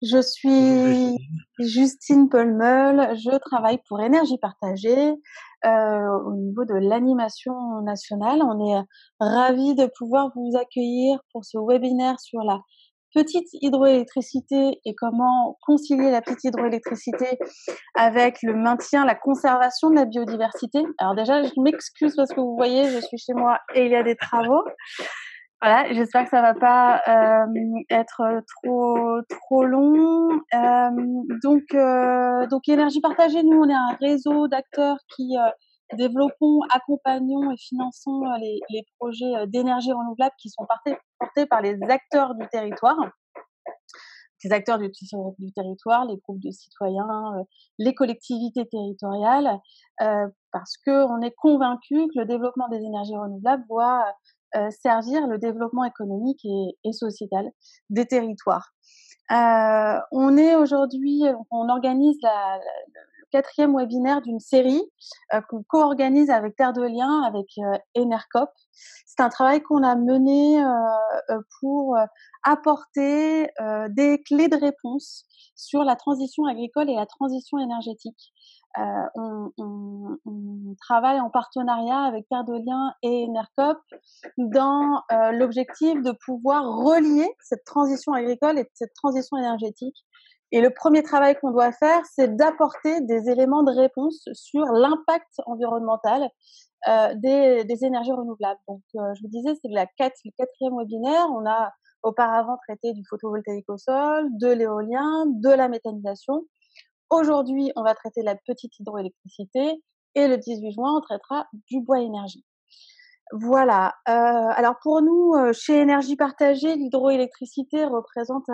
Je Bonjour suis Justine. Justine Paul-Meul, je travaille pour Énergie Partagée, au niveau de l'animation nationale. On est ravis de pouvoir vous accueillir pour ce webinaire sur la petite hydroélectricité et comment concilier la petite hydroélectricité avec le maintien, la conservation de la biodiversité. Alors déjà, je m'excuse parce que vous voyez, je suis chez moi et il y a des travaux. Voilà, j'espère que ça va pas être trop long. Donc Énergie Partagée, nous on est un réseau d'acteurs qui développons, accompagnons et finançons les projets d'énergie renouvelable qui sont portés par les acteurs du territoire. Les acteurs du territoire, les groupes de citoyens, les collectivités territoriales, parce qu'on est convaincu que le développement des énergies renouvelables doit servir le développement économique et sociétal des territoires. On est aujourd'hui, on organise le quatrième webinaire d'une série qu'on co-organise avec Terre de Liens, avec Enercop. C'est un travail qu'on a mené pour apporter des clés de réponse sur la transition agricole et la transition énergétique. On travaille en partenariat avec Terre de Liens et Enercop dans l'objectif de pouvoir relier cette transition agricole et cette transition énergétique. Et le premier travail qu'on doit faire, c'est d'apporter des éléments de réponse sur l'impact environnemental des énergies renouvelables. Donc, je vous disais, c'est le quatrième webinaire. On a auparavant traité du photovoltaïque au sol, de l'éolien, de la méthanisation. Aujourd'hui, on va traiter de la petite hydroélectricité et le 18 juin, on traitera du bois énergie. Voilà. Alors pour nous, chez Énergie Partagée, l'hydroélectricité représente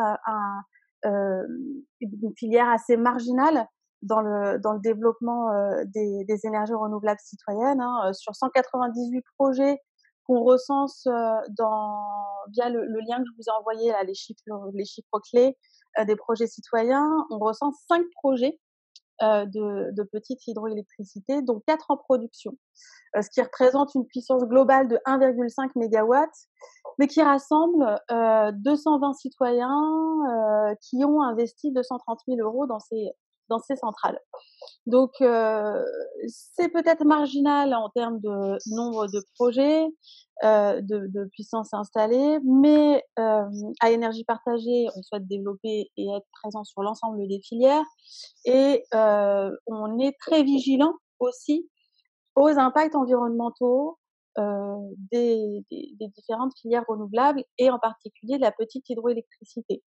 une filière assez marginale dans le développement des énergies renouvelables citoyennes. Hein. Sur 198 projets qu'on recense via le lien que je vous ai envoyé, là, les chiffres clés des projets citoyens, on recense 5 projets de petite hydroélectricité, dont 4 en production, ce qui représente une puissance globale de 1,5 MW, mais qui rassemble 220 citoyens qui ont investi 230 000 euros dans ces centrales. Donc, c'est peut-être marginal en termes de nombre de projets, de puissance installée, mais à énergie partagée, on souhaite développer et être présent sur l'ensemble des filières. Et on est très vigilant aussi aux impacts environnementaux des différentes filières renouvelables et en particulier de la petite hydroélectricité.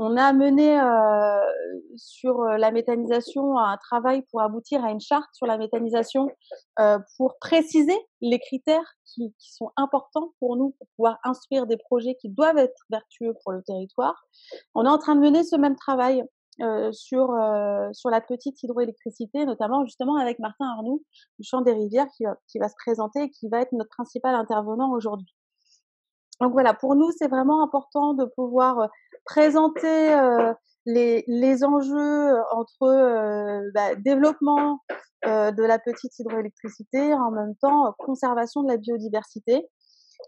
On a mené sur la méthanisation un travail pour aboutir à une charte sur la méthanisation pour préciser les critères qui sont importants pour nous pour pouvoir instruire des projets qui doivent être vertueux pour le territoire. On est en train de mener ce même travail sur la petite hydroélectricité, notamment justement avec Martin Arnoux du Champ des Rivières qui va se présenter et qui va être notre principal intervenant aujourd'hui. Donc voilà, pour nous, c'est vraiment important de pouvoir présenter les enjeux entre développement de la petite hydroélectricité, en même temps conservation de la biodiversité,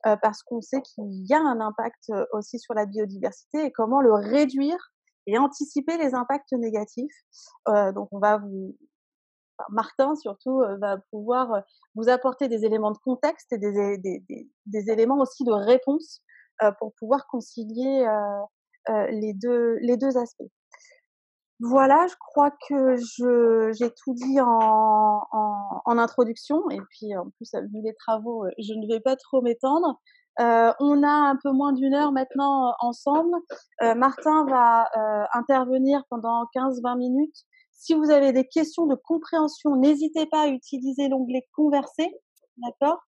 parce qu'on sait qu'il y a un impact aussi sur la biodiversité et comment le réduire et anticiper les impacts négatifs. Donc on va Martin surtout va pouvoir vous apporter des éléments de contexte et des éléments aussi de réponse pour pouvoir concilier les deux aspects. Voilà, je crois que j'ai tout dit en introduction et puis en plus vu les travaux, je ne vais pas trop m'étendre. On a un peu moins d'une heure maintenant ensemble. Martin va intervenir pendant 15-20 minutes. Si vous avez des questions de compréhension, n'hésitez pas à utiliser l'onglet Converser, d'accord?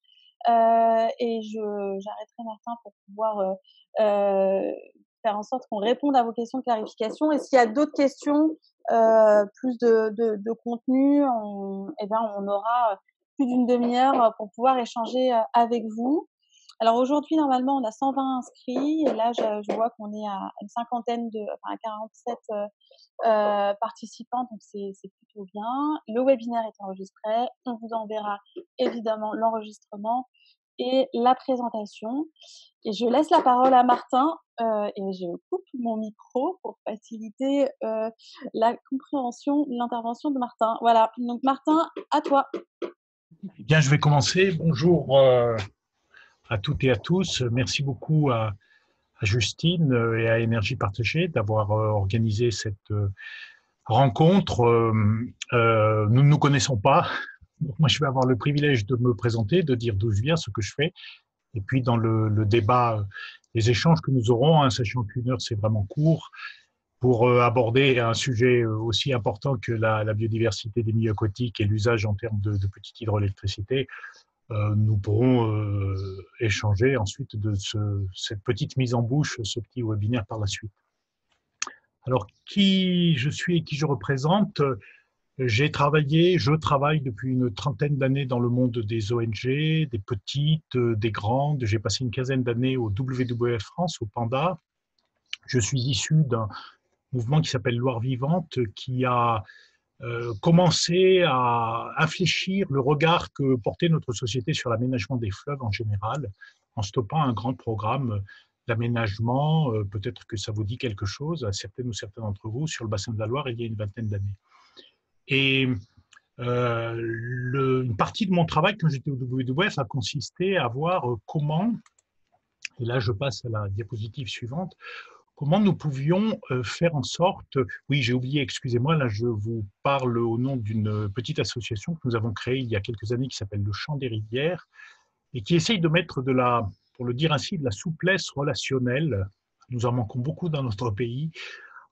Et j'arrêterai Martin pour pouvoir faire en sorte qu'on réponde à vos questions de clarification. Et s'il y a d'autres questions, plus de contenu, on aura plus d'une demi-heure pour pouvoir échanger avec vous. Alors aujourd'hui, normalement, on a 120 inscrits et là, je vois qu'on est à une cinquantaine à 47 participants, donc c'est plutôt bien. Le webinaire est enregistré. On vous enverra évidemment l'enregistrement et la présentation. Et je laisse la parole à Martin et je coupe mon micro pour faciliter la compréhension de l'intervention de Martin. Voilà, donc Martin, à toi. Bien, je vais commencer. Bonjour à toutes et à tous. Merci beaucoup à Justine et à Énergie Partagée d'avoir organisé cette rencontre. Nous ne nous connaissons pas. Donc moi, je vais avoir le privilège de me présenter, de dire d'où je viens, ce que je fais. Et puis, dans le débat, les échanges que nous aurons, hein, sachant qu'une heure, c'est vraiment court, pour aborder un sujet aussi important que la biodiversité des milieux aquatiques et l'usage en termes de petite hydroélectricité, nous pourrons échanger ensuite de cette petite mise en bouche, ce petit webinaire par la suite. Alors, qui je suis et qui je représente? Je travaille depuis une trentaine d'années dans le monde des ONG, des petites, des grandes. J'ai passé une quinzaine d'années au WWF France, au Panda. Je suis issu d'un mouvement qui s'appelle Loire Vivante, qui a commencé à infléchir le regard que portait notre société sur l'aménagement des fleuves en général, en stoppant un grand programme d'aménagement, peut-être que ça vous dit quelque chose, à certaines ou certains d'entre vous, sur le bassin de la Loire il y a une vingtaine d'années. Et une partie de mon travail quand j'étais au WWF a consisté à voir comment, et là je passe à la diapositive suivante, comment nous pouvions faire en sorte, oui j'ai oublié, excusez-moi, là je vous parle au nom d'une petite association que nous avons créée il y a quelques années qui s'appelle le Chant des Rivières et qui essaye de mettre de la, pour le dire ainsi, de la souplesse relationnelle, nous en manquons beaucoup dans notre pays,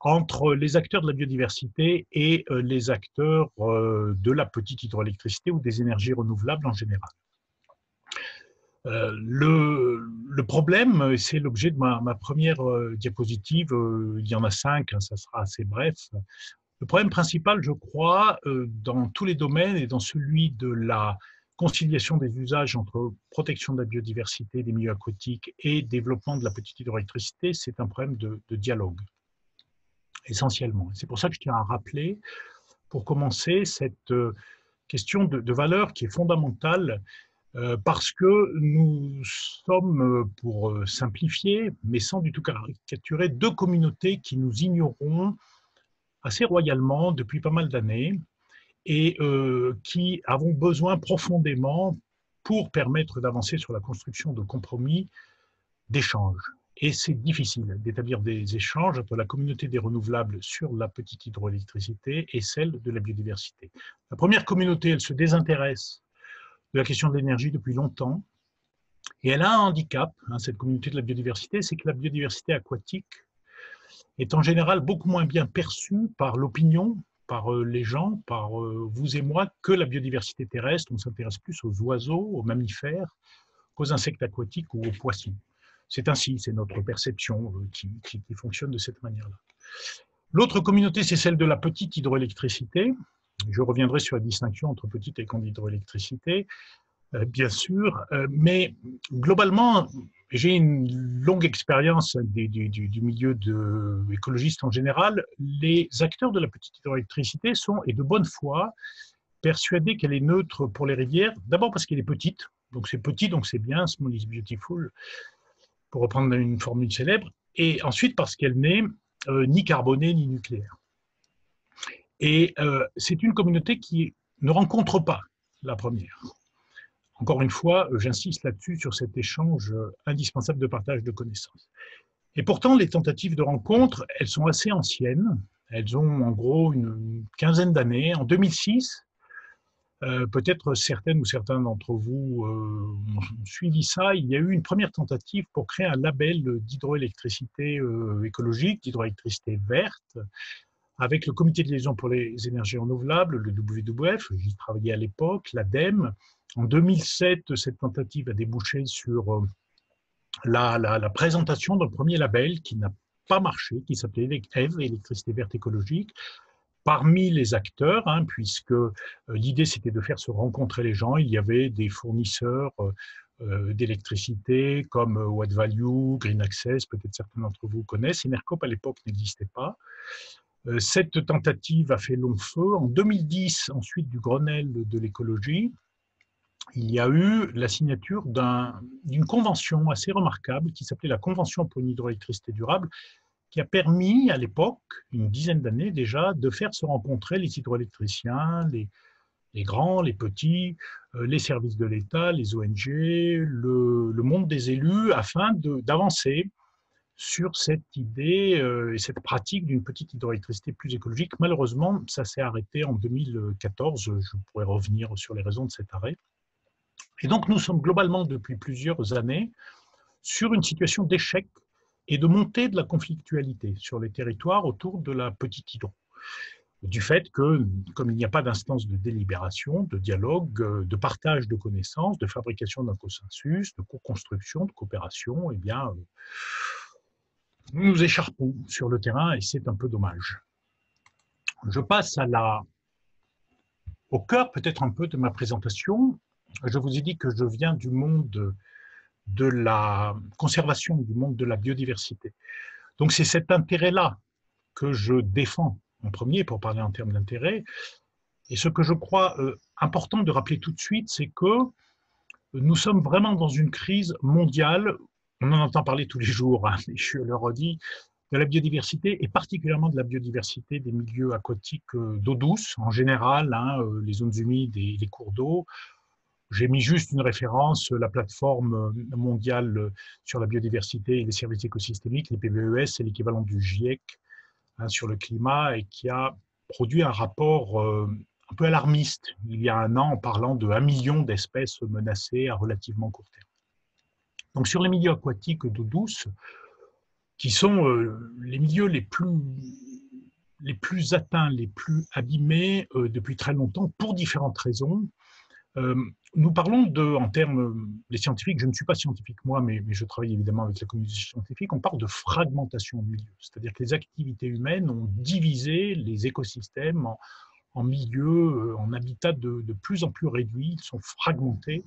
entre les acteurs de la biodiversité et les acteurs de la petite hydroélectricité ou des énergies renouvelables en général. Le problème, c'est l'objet de ma première diapositive, il y en a 5, hein, ça sera assez bref. Le problème principal, je crois, dans tous les domaines et dans celui de la conciliation des usages entre protection de la biodiversité, des milieux aquatiques et développement de la petite hydroélectricité, c'est un problème de dialogue, essentiellement. C'est pour ça que je tiens à rappeler, pour commencer, cette question de valeur qui est fondamentale parce que nous sommes, pour simplifier, mais sans du tout caricaturer, deux communautés qui nous ignorons assez royalement depuis pas mal d'années et qui avons besoin profondément, pour permettre d'avancer sur la construction de compromis, d'échanges. Et c'est difficile d'établir des échanges entre la communauté des renouvelables sur la petite hydroélectricité et celle de la biodiversité. La première communauté, elle se désintéresse de la question de l'énergie depuis longtemps. Et elle a un handicap, hein, cette communauté de la biodiversité, c'est que la biodiversité aquatique est en général beaucoup moins bien perçue par l'opinion, par les gens, par vous et moi, que la biodiversité terrestre. On s'intéresse plus aux oiseaux, aux mammifères, qu'aux insectes aquatiques ou aux poissons. C'est ainsi, c'est notre perception qui fonctionne de cette manière-là. L'autre communauté, c'est celle de la petite hydroélectricité. Je reviendrai sur la distinction entre petite et grande hydroélectricité, bien sûr, mais globalement, j'ai une longue expérience du milieu écologiste en général. Les acteurs de la petite hydroélectricité sont, et de bonne foi, persuadés qu'elle est neutre pour les rivières, d'abord parce qu'elle est petite, donc c'est petit, donc c'est bien, small is beautiful, pour reprendre une formule célèbre, et ensuite parce qu'elle n'est ni carbonée ni nucléaire. Et c'est une communauté qui ne rencontre pas la première. Encore une fois, j'insiste là-dessus, sur cet échange indispensable de partage de connaissances. Et pourtant, les tentatives de rencontre, elles sont assez anciennes. Elles ont en gros une quinzaine d'années. En 2006, peut-être certaines ou certains d'entre vous ont suivi ça, il y a eu une première tentative pour créer un label d'hydroélectricité écologique, d'hydroélectricité verte, avec le comité de liaison pour les énergies renouvelables, le WWF, j'y travaillais à l'époque, l'ADEME. En 2007, cette tentative a débouché sur la présentation d'un premier label qui n'a pas marché, qui s'appelait EVE, Électricité verte écologique, parmi les acteurs, hein, puisque l'idée c'était de faire se rencontrer les gens. Il y avait des fournisseurs d'électricité comme Watt Value, Green Access, peut-être certains d'entre vous connaissent. Enercop à l'époque n'existait pas. Cette tentative a fait long feu. En 2010, ensuite du Grenelle de l'écologie, il y a eu la signature d'une convention assez remarquable qui s'appelait la Convention pour une hydroélectricité durable, qui a permis à l'époque, une dizaine d'années déjà, de faire se rencontrer les hydroélectriciens, les grands, les petits, les services de l'État, les ONG, le monde des élus, afin d'avancer sur cette idée et cette pratique d'une petite hydroélectricité plus écologique. Malheureusement, ça s'est arrêté en 2014. Je pourrais revenir sur les raisons de cet arrêt. Et donc, nous sommes globalement, depuis plusieurs années, sur une situation d'échec et de montée de la conflictualité sur les territoires autour de la petite hydro. Du fait que, comme il n'y a pas d'instance de délibération, de dialogue, de partage de connaissances, de fabrication d'un consensus, de co-construction, de coopération, eh bien, nous nous écharpons sur le terrain et c'est un peu dommage. Je passe au cœur peut-être un peu de ma présentation. Je vous ai dit que je viens du monde de la conservation, du monde de la biodiversité. Donc c'est cet intérêt-là que je défends en premier, pour parler en termes d'intérêt. Et ce que je crois important de rappeler tout de suite, c'est que nous sommes vraiment dans une crise mondiale. On en entend parler tous les jours, hein, mais je le redis, de la biodiversité et particulièrement de la biodiversité des milieux aquatiques d'eau douce en général, hein, les zones humides et les cours d'eau. J'ai mis juste une référence, la plateforme mondiale sur la biodiversité et les services écosystémiques, les PBES, c'est l'équivalent du GIEC, hein, sur le climat, et qui a produit un rapport un peu alarmiste il y a un an en parlant de 1 million d'espèces menacées à relativement court terme. Donc sur les milieux aquatiques d'eau douce, qui sont les milieux les plus atteints, les plus abîmés depuis très longtemps pour différentes raisons. Nous parlons en termes, les scientifiques, je ne suis pas scientifique moi, mais je travaille évidemment avec la communauté scientifique, on parle de fragmentation de milieux, c'est-à-dire que les activités humaines ont divisé les écosystèmes en milieux, en habitats de plus en plus réduits, ils sont fragmentés.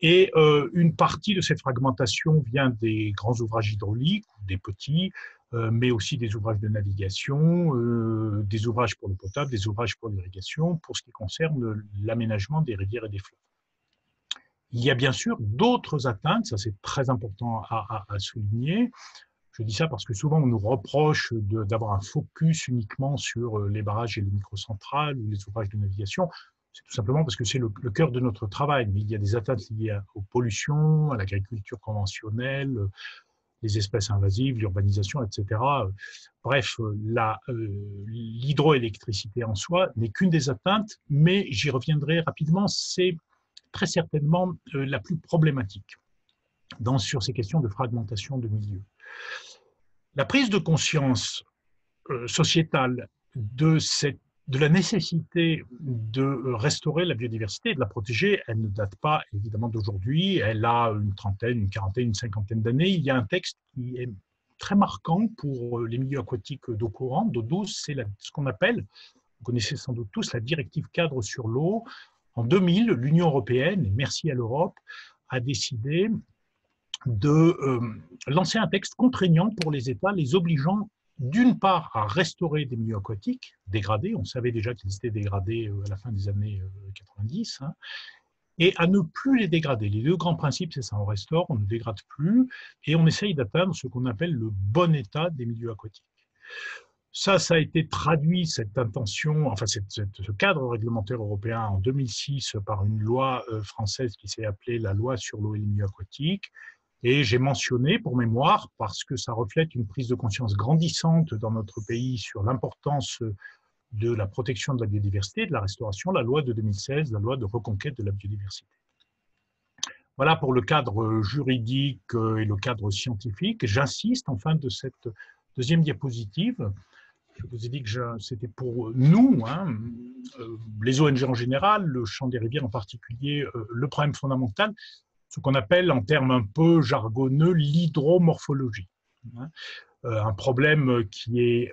Et une partie de cette fragmentation vient des grands ouvrages hydrauliques, des petits, mais aussi des ouvrages de navigation, des ouvrages pour le potable, des ouvrages pour l'irrigation, pour ce qui concerne l'aménagement des rivières et des fleuves. Il y a bien sûr d'autres atteintes, ça c'est très important à souligner. Je dis ça parce que souvent on nous reproche d'avoir un focus uniquement sur les barrages et les microcentrales ou les ouvrages de navigation. C'est tout simplement parce que c'est le cœur de notre travail. Mais il y a des atteintes liées aux pollutions, à l'agriculture conventionnelle, les espèces invasives, l'urbanisation, etc. Bref, l'hydroélectricité en soi n'est qu'une des atteintes, mais j'y reviendrai rapidement, c'est très certainement la plus problématique sur ces questions de fragmentation de milieux. La prise de conscience sociétale de la nécessité de restaurer la biodiversité et de la protéger, elle ne date pas évidemment d'aujourd'hui, elle a une trentaine, une quarantaine, une cinquantaine d'années. Il y a un texte qui est très marquant pour les milieux aquatiques d'eau courante, d'eau douce, c'est ce qu'on appelle, vous connaissez sans doute tous, la directive cadre sur l'eau. En 2000, l'Union européenne, et merci à l'Europe, a décidé de lancer un texte contraignant pour les États, les obligeant d'une part à restaurer des milieux aquatiques dégradés, on savait déjà qu'ils étaient dégradés à la fin des années 90, hein, et à ne plus les dégrader. Les deux grands principes, c'est ça, on restaure, on ne dégrade plus, et on essaye d'atteindre ce qu'on appelle le bon état des milieux aquatiques. Ça a été traduit, cette intention, enfin ce cadre réglementaire européen en 2006 par une loi française qui s'est appelée la loi sur l'eau et les milieux aquatiques. Et j'ai mentionné, pour mémoire, parce que ça reflète une prise de conscience grandissante dans notre pays sur l'importance de la protection de la biodiversité, de la restauration, la loi de 2016, la loi de reconquête de la biodiversité. Voilà pour le cadre juridique et le cadre scientifique. J'insiste en fin de cette deuxième diapositive. Je vous ai dit que c'était pour nous, hein, les ONG en général, le champ des rivières en particulier, le problème fondamental, ce qu'on appelle en termes un peu jargonneux l'hydromorphologie. Un problème qui est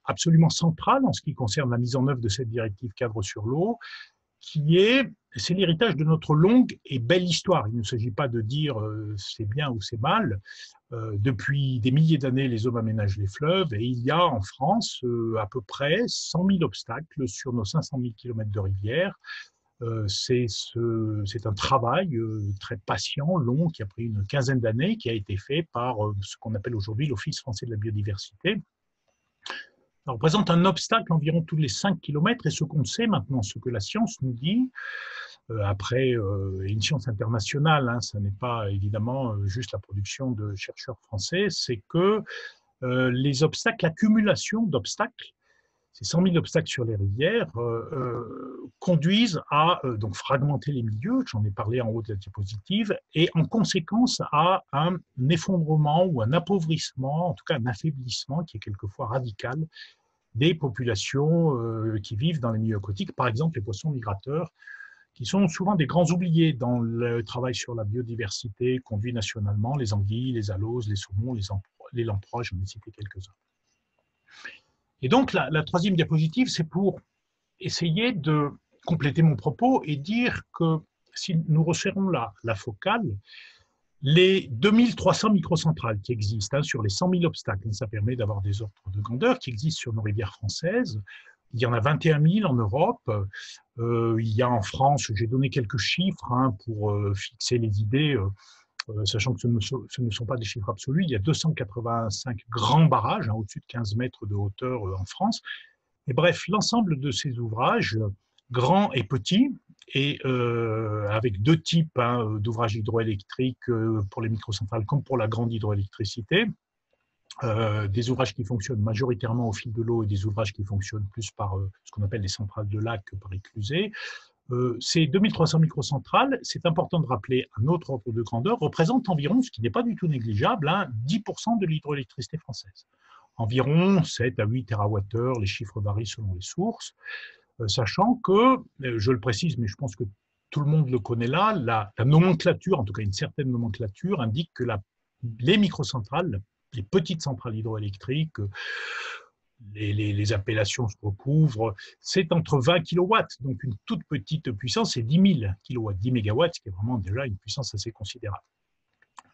absolument central en ce qui concerne la mise en œuvre de cette directive cadre sur l'eau, c'est l'héritage de notre longue et belle histoire. Il ne s'agit pas de dire c'est bien ou c'est mal. Depuis des milliers d'années, les hommes aménagent les fleuves et il y a en France à peu près 100 000 obstacles sur nos 500 000 km de rivières. C'est un travail très patient, long, qui a pris une quinzaine d'années, qui a été fait par ce qu'on appelle aujourd'hui l'Office français de la biodiversité. Ça représente un obstacle environ tous les 5 km, et ce qu'on sait maintenant, ce que la science nous dit, après une science internationale, hein, ça n'est pas évidemment juste la production de chercheurs français, c'est que les obstacles, l'accumulation d'obstacles, ces 100 000 obstacles sur les rivières conduisent à donc fragmenter les milieux, j'en ai parlé en haut de la diapositive, et en conséquence à un effondrement ou un appauvrissement, en tout cas un affaiblissement qui est quelquefois radical des populations qui vivent dans les milieux aquatiques, par exemple les poissons migrateurs, qui sont souvent des grands oubliés dans le travail sur la biodiversité conduit nationalement, les anguilles, les aloses, les saumons, les lamproies, j'en ai cité quelques-uns. Et donc, la troisième diapositive, c'est pour essayer de compléter mon propos et dire que si nous resserrons la focale, les 2300 microcentrales qui existent sur les 100 000 obstacles, ça permet d'avoir des ordres de grandeur qui existent sur nos rivières françaises. Il y en a 21 000 en Europe. Il y a en France, j'ai donné quelques chiffres pour fixer les idées, sachant que ce ne sont pas des chiffres absolus. Il y a 285 grands barrages, au-dessus de 15 mètres de hauteur en France. Et bref, l'ensemble de ces ouvrages, grands et petits, et avec deux types d'ouvrages hydroélectriques pour les microcentrales comme pour la grande hydroélectricité, des ouvrages qui fonctionnent majoritairement au fil de l'eau et des ouvrages qui fonctionnent plus par ce qu'on appelle les centrales de lac par éclusée. Ces 2300 microcentrales, c'est important de rappeler un autre ordre de grandeur, représentent environ, ce qui n'est pas du tout négligeable, 10% de l'hydroélectricité française. Environ 7 à 8 TWh, les chiffres varient selon les sources, sachant que, je le précise, mais je pense que tout le monde le connaît là, la nomenclature, en tout cas une certaine nomenclature, indique que les microcentrales, les petites centrales hydroélectriques, les appellations se recouvrent, c'est entre 20 kW, donc une toute petite puissance, c'est 10 000 kW, 10 MW, ce qui est vraiment déjà une puissance assez considérable.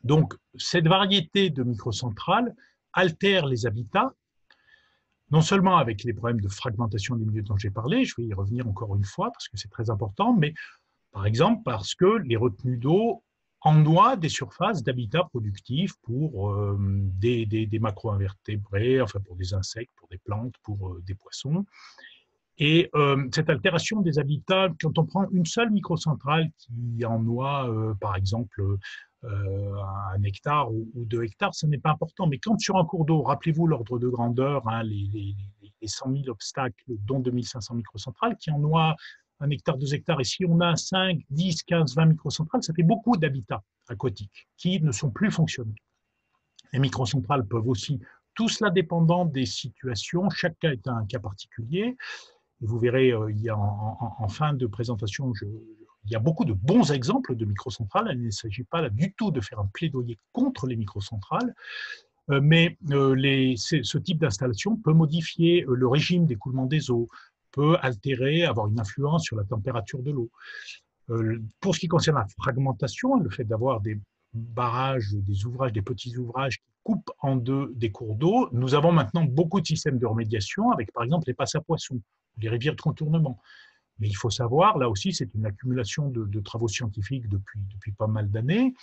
Donc, cette variété de microcentrales altère les habitats, non seulement avec les problèmes de fragmentation des milieux dont j'ai parlé, je vais y revenir encore une fois parce que c'est très important, mais par exemple parce que les retenues d'eau ennoient des surfaces d'habitat productifs pour des macro-invertébrés, enfin pour des insectes, pour des plantes, pour des poissons. Et cette altération des habitats, quand on prend une seule microcentrale qui ennoie, par exemple, 1 hectare ou 2 hectares, ce n'est pas important. Mais quand sur un cours d'eau, rappelez-vous l'ordre de grandeur, les 100 000 obstacles, dont 2500 microcentrales, qui ennoient 1 hectare, 2 hectares, et si on a 5, 10, 15, 20 microcentrales, ça fait beaucoup d'habitats aquatiques qui ne sont plus fonctionnels. Les microcentrales peuvent aussi, tout cela dépendant des situations, chaque cas est un cas particulier. Et vous verrez, il y a en fin de présentation, il y a beaucoup de bons exemples de microcentrales. Il ne s'agit pas là du tout de faire un plaidoyer contre les microcentrales, mais ce type d'installation peut modifier le régime d'écoulement des eaux, peut altérer, avoir une influence sur la température de l'eau. Pour ce qui concerne la fragmentation, le fait d'avoir des barrages, des ouvrages, des petits ouvrages qui coupent en deux des cours d'eau, nous avons maintenant beaucoup de systèmes de remédiation avec par exemple les passes à poissons, les rivières de contournement. Mais il faut savoir, là aussi c'est une accumulation de travaux scientifiques depuis pas mal d'années,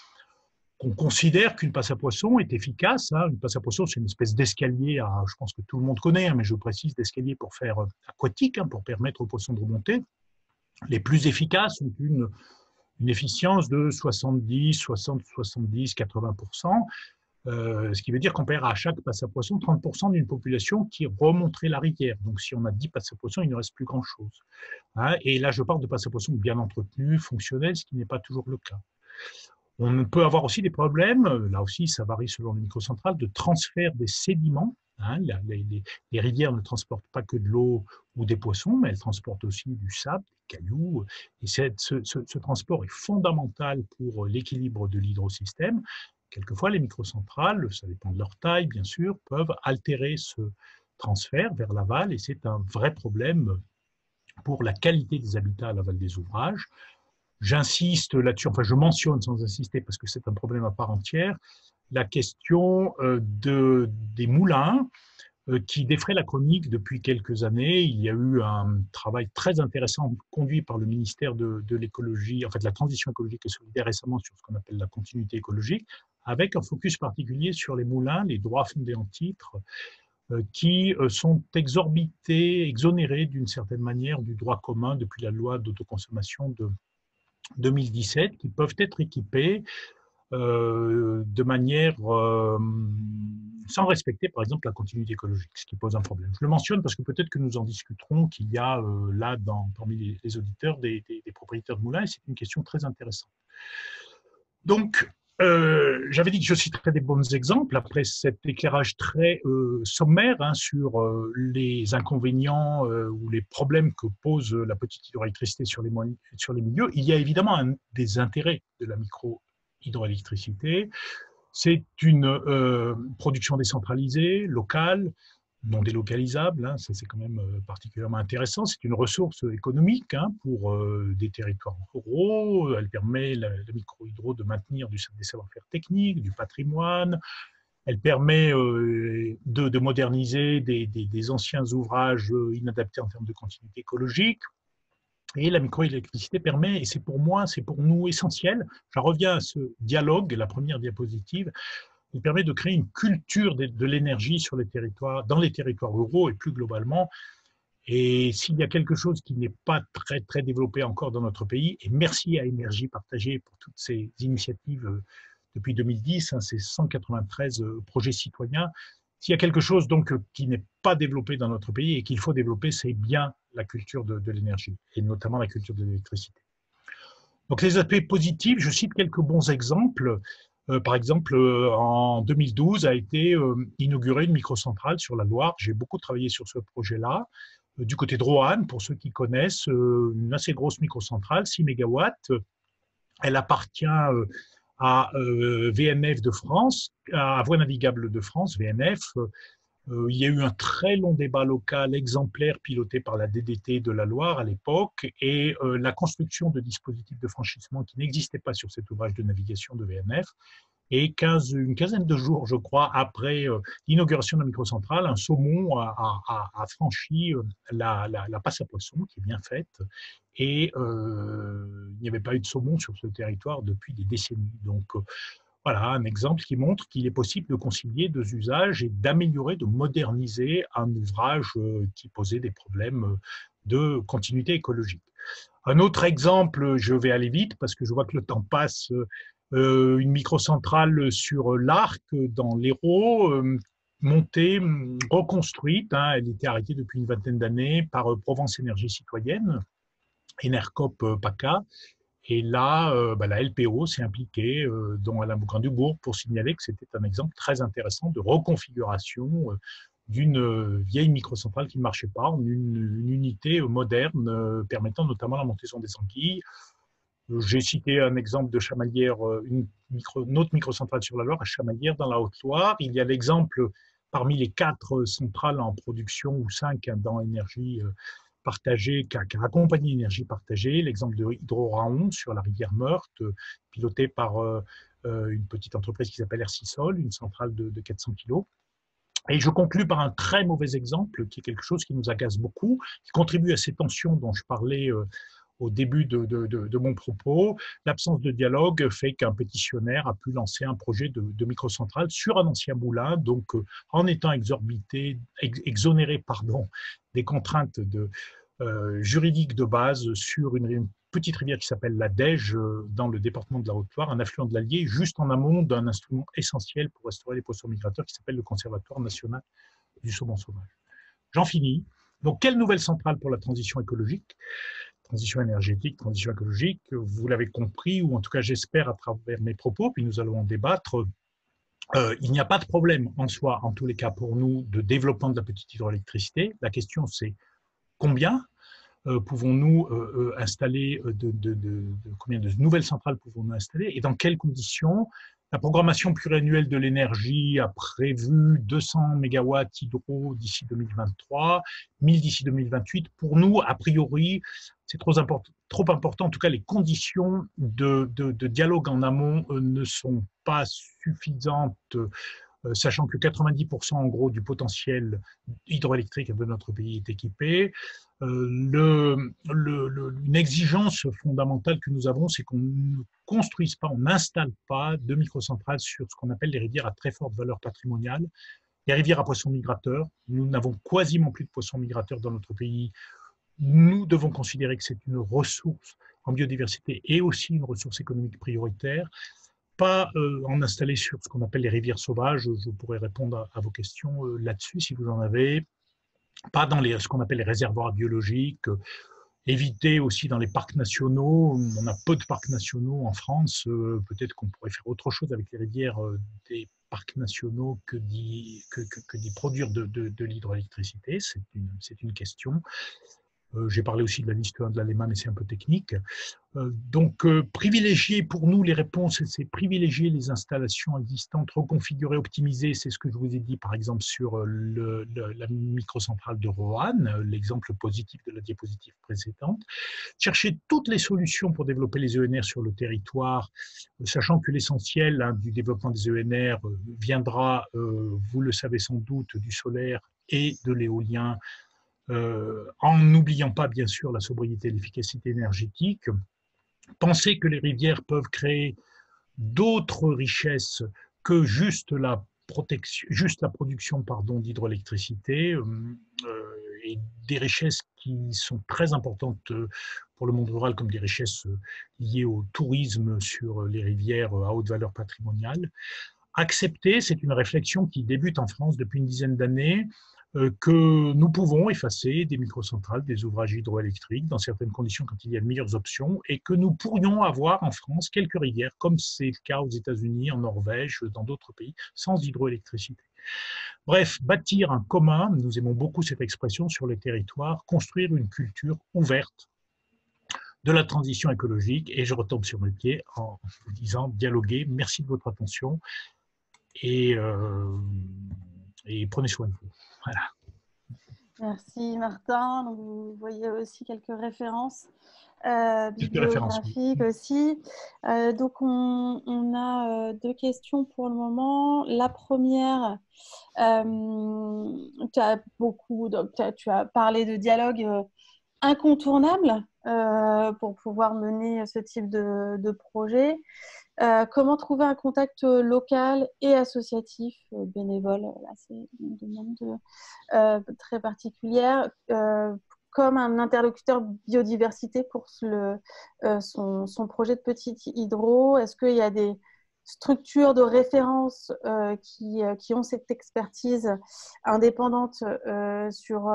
qu'on considère qu'une passe à poissons est efficace. Une passe à poissons, c'est une espèce d'escalier, je pense que tout le monde connaît, mais je précise, d'escalier pour faire aquatique, pour permettre aux poissons de remonter. Les plus efficaces ont une efficience de 70, 80%, ce qui veut dire qu'on perd à chaque passe à poisson 30% d'une population qui remonterait la rivière. Donc si on a 10 passes à poissons, il ne reste plus grand-chose. Et là, je parle de passes à poissons bien entretenus, fonctionnels, ce qui n'est pas toujours le cas. On peut avoir aussi des problèmes, là aussi ça varie selon les microcentrales, de transfert des sédiments. Les rivières ne transportent pas que de l'eau ou des poissons, mais elles transportent aussi du sable, des cailloux. Et ce transport est fondamental pour l'équilibre de l'hydrosystème. Quelquefois, les microcentrales, ça dépend de leur taille bien sûr, peuvent altérer ce transfert vers l'aval et c'est un vrai problème pour la qualité des habitats à l'aval des ouvrages. J'insiste là-dessus, enfin je mentionne sans insister parce que c'est un problème à part entière, la question des moulins. qui défraie la chronique depuis quelques années. Il y a eu un travail très intéressant conduit par le ministère de l'écologie, en fait de la transition écologique et solidaire récemment sur ce qu'on appelle la continuité écologique, avec un focus particulier sur les moulins, les droits fondés en titre, qui sont exorbités, exonérés d'une certaine manière du droit commun depuis la loi d'autoconsommation de 2017, qui peuvent être équipés de manière sans respecter par exemple la continuité écologique, ce qui pose un problème. Je le mentionne parce que peut-être que nous en discuterons, qu'il y a là parmi les auditeurs des propriétaires de moulins, et c'est une question très intéressante. Donc, j'avais dit que je citerais des bons exemples après cet éclairage très sommaire sur les inconvénients ou les problèmes que pose la petite hydroélectricité sur les milieux. Il y a évidemment des intérêts de la micro-hydroélectricité. C'est une production décentralisée, locale, non délocalisable, ça c'est quand même particulièrement intéressant. C'est une ressource économique pour des territoires ruraux. Elle permet, la micro-hydro, de maintenir des savoir-faire techniques, du patrimoine. Elle permet de moderniser des anciens ouvrages inadaptés en termes de continuité écologique. Et la microélectricité permet, et c'est pour moi, c'est pour nous essentiel, j'en reviens à ce dialogue, la première diapositive, il permet de créer une culture de l'énergie sur les territoires, dans les territoires ruraux et plus globalement. Et s'il y a quelque chose qui n'est pas très, très développé encore dans notre pays, et merci à Énergie Partagée pour toutes ces initiatives depuis 2010, ces 193 projets citoyens, s'il y a quelque chose donc qui n'est pas développé dans notre pays et qu'il faut développer, c'est bien la culture de l'énergie, et notamment la culture de l'électricité. Donc les aspects positifs, je cite quelques bons exemples. Par exemple, en 2012 a été inaugurée une microcentrale sur la Loire. J'ai beaucoup travaillé sur ce projet-là. Du côté de Roanne, pour ceux qui connaissent, une assez grosse microcentrale, 6 mégawatts. Elle appartient à VNF de France, à Voies navigables de France, VNF. Il y a eu un très long débat local exemplaire piloté par la DDT de la Loire à l'époque, et la construction de dispositifs de franchissement qui n'existaient pas sur cet ouvrage de navigation de VNF. Et une quinzaine de jours, je crois, après l'inauguration de la microcentrale, un saumon a franchi la passe à poisson, qui est bien faite, et il n'y avait pas eu de saumon sur ce territoire depuis des décennies. Donc, voilà un exemple qui montre qu'il est possible de concilier deux usages et d'améliorer, de moderniser un ouvrage qui posait des problèmes de continuité écologique. Un autre exemple, je vais aller vite parce que je vois que le temps passe, une microcentrale sur l'Arc dans l'Hérault, montée, reconstruite, elle était arrêtée depuis une vingtaine d'années par Provence Énergie Citoyenne, Enercop PACA. Et là, la LPO s'est impliquée, dont Alain Bougrain-Dubourg, pour signaler que c'était un exemple très intéressant de reconfiguration d'une vieille microcentrale qui ne marchait pas en une unité moderne permettant notamment la montaison des anguilles. J'ai cité un exemple de Chamalières, une autre microcentrale sur la Loire, à Chamalières dans la Haute-Loire. Il y a l'exemple parmi les 4 centrales en production, ou 5 dans énergie partagée, qui a accompagné Énergie Partagée, l'exemple de Hydro-Raon sur la rivière Meurthe, pilotée par une petite entreprise qui s'appelle Ercisol, une centrale de 400 kg. Et je conclus par un très mauvais exemple, qui est quelque chose qui nous agace beaucoup, qui contribue à ces tensions dont je parlais au début de mon propos. L'absence de dialogue fait qu'un pétitionnaire a pu lancer un projet de microcentrale sur un ancien moulin, donc en étant exonéré des contraintes juridiques de base sur une petite rivière qui s'appelle la Dège dans le département de la Haute-Loire, un affluent de l'Allier, juste en amont d'un instrument essentiel pour restaurer les poissons migrateurs qui s'appelle le Conservatoire national du saumon sauvage. J'en finis. Donc, quelle nouvelle centrale pour la transition écologique ? Transition énergétique, transition écologique, vous l'avez compris, ou en tout cas j'espère à travers mes propos, puis nous allons en débattre. Il n'y a pas de problème en soi, en tous les cas pour nous, de développement de la petite hydroélectricité. La question c'est combien pouvons-nous installer, combien de nouvelles centrales pouvons-nous installer et dans quelles conditions. La programmation pluriannuelle de l'énergie a prévu 200 MW hydro d'ici 2023, 1000 d'ici 2028. Pour nous, a priori, c'est trop important. En tout cas, les conditions de dialogue en amont ne sont pas suffisantes sachant que 90% en gros du potentiel hydroélectrique de notre pays est équipé. Une exigence fondamentale que nous avons, c'est qu'on ne construise pas, on n'installe pas de microcentrales sur ce qu'on appelle les rivières à très forte valeur patrimoniale. Les rivières à poissons migrateurs, nous n'avons quasiment plus de poissons migrateurs dans notre pays. Nous devons considérer que c'est une ressource en biodiversité et aussi une ressource économique prioritaire. Pas en installer sur ce qu'on appelle les rivières sauvages. Je pourrais répondre à vos questions là-dessus si vous en avez. Pas dans ce qu'on appelle les réservoirs biologiques. Éviter aussi dans les parcs nationaux. On a peu de parcs nationaux en France. Peut-être qu'on pourrait faire autre chose avec les rivières des parcs nationaux que d'y produire de l'hydroélectricité. C'est une question. J'ai parlé aussi de la liste 1 de l'ALEMA, mais c'est un peu technique. Donc, privilégier pour nous les réponses, c'est privilégier les installations existantes, reconfigurer, optimiser. C'est ce que je vous ai dit, par exemple, sur la microcentrale de Roanne, l'exemple positif de la diapositive précédente. Chercher toutes les solutions pour développer les ENR sur le territoire, sachant que l'essentiel du développement des ENR viendra, vous le savez sans doute, du solaire et de l'éolien, en n'oubliant pas bien sûr la sobriété et l'efficacité énergétique. Penser que les rivières peuvent créer d'autres richesses que juste la production d'hydroélectricité, et des richesses qui sont très importantes pour le monde rural, comme des richesses liées au tourisme sur les rivières à haute valeur patrimoniale. Accepter, c'est une réflexion qui débute en France depuis une dizaine d'années, que nous pouvons effacer des microcentrales, des ouvrages hydroélectriques dans certaines conditions quand il y a de meilleures options, et que nous pourrions avoir en France quelques rivières, comme c'est le cas aux États-Unis, en Norvège, dans d'autres pays, sans hydroélectricité. Bref, bâtir un commun, nous aimons beaucoup cette expression sur les territoires, construire une culture ouverte de la transition écologique, et je retombe sur mes pieds en vous disant dialoguer. Merci de votre attention et prenez soin de vous. Voilà. Merci Martin. Donc, vous voyez aussi quelques références bibliographiques aussi. Donc on a deux questions pour le moment. La première, tu as parlé de dialogue incontournable pour pouvoir mener ce type de projet. Comment trouver un contact local et associatif, bénévole, là c'est une demande très particulière, comme un interlocuteur biodiversité pour son projet de petite hydro? Est-ce qu'il y a des structures de référence qui ont cette expertise indépendante sur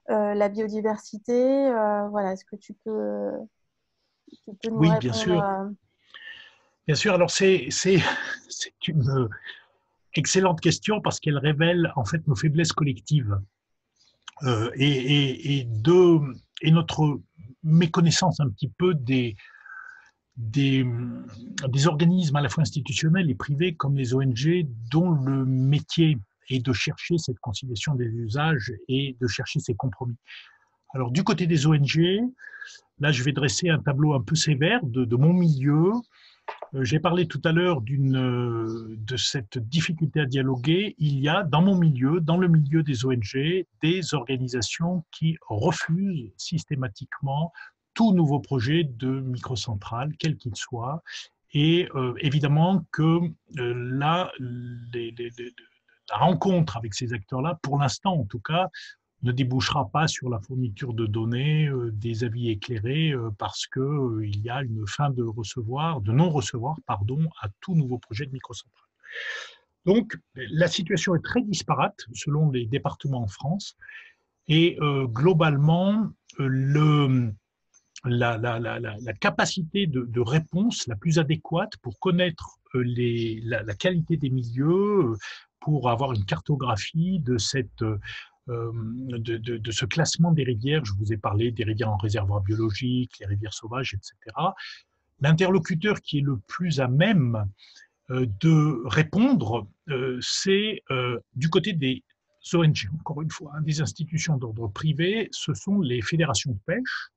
la biodiversité? Voilà, est-ce que tu peux nous Oui, répondre? bien sûr. Bien sûr, alors c'est une excellente question parce qu'elle révèle en fait nos faiblesses collectives et notre méconnaissance un petit peu des organismes à la fois institutionnels et privés comme les ONG dont le métier est de chercher cette conciliation des usages et de chercher ces compromis. Alors du côté des ONG, là je vais dresser un tableau un peu sévère de mon milieu. J'ai parlé tout à l'heure de cette difficulté à dialoguer. Il y a dans mon milieu, dans le milieu des ONG, des organisations qui refusent systématiquement tout nouveau projet de microcentrale, quel qu'il soit. Et évidemment que là, la rencontre avec ces acteurs-là, pour l'instant en tout cas, ne débouchera pas sur la fourniture de données, des avis éclairés, parce qu'il y a une fin de non-recevoir, à tout nouveau projet de microcentrale. Donc, la situation est très disparate selon les départements en France, et globalement, la capacité de réponse la plus adéquate pour connaître la qualité des milieux, pour avoir une cartographie de ce classement des rivières. Je vous ai parlé des rivières en réservoir biologique, les rivières sauvages, etc. L'interlocuteur qui est le plus à même de répondre, c'est du côté des ONG, encore une fois, des institutions d'ordre privé, ce sont les fédérations de pêche.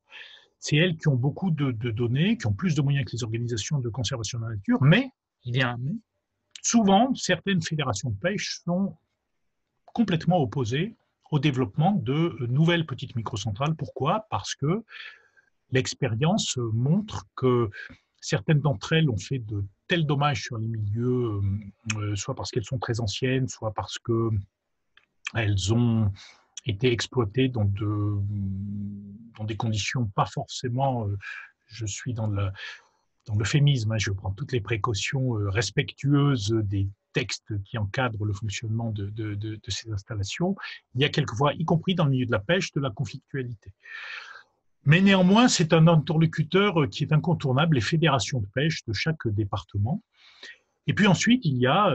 C'est elles qui ont beaucoup de données, qui ont plus de moyens que les organisations de conservation de la nature, mais, il y a un mais, souvent, certaines fédérations de pêche sont complètement opposées au développement de nouvelles petites microcentrales. Pourquoi? Parce que l'expérience montre que certaines d'entre elles ont fait de tels dommages sur les milieux, soit parce qu'elles sont très anciennes, soit parce qu'elles ont été exploitées dans des conditions pas forcément, je suis dans l'euphémisme, hein, je prends toutes les précautions respectueuses des textes qui encadrent le fonctionnement de ces installations. Il y a quelquefois, y compris dans le milieu de la pêche, de la conflictualité. Mais néanmoins, c'est un interlocuteur qui est incontournable, les fédérations de pêche de chaque département. Et puis ensuite, il y a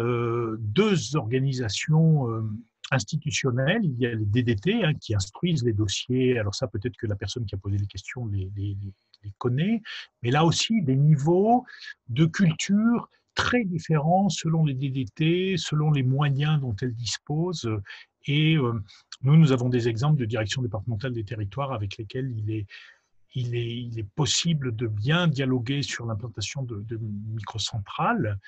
deux organisations institutionnelles. Il y a les DDT qui instruisent les dossiers. Alors ça, peut-être que la personne qui a posé les questions les connaît. Mais là aussi, des niveaux de culture très différents selon les DDT, selon les moyens dont elles disposent. Et nous avons des exemples de direction départementale des territoires avec lesquels il est possible de bien dialoguer sur l'implantation de microcentrales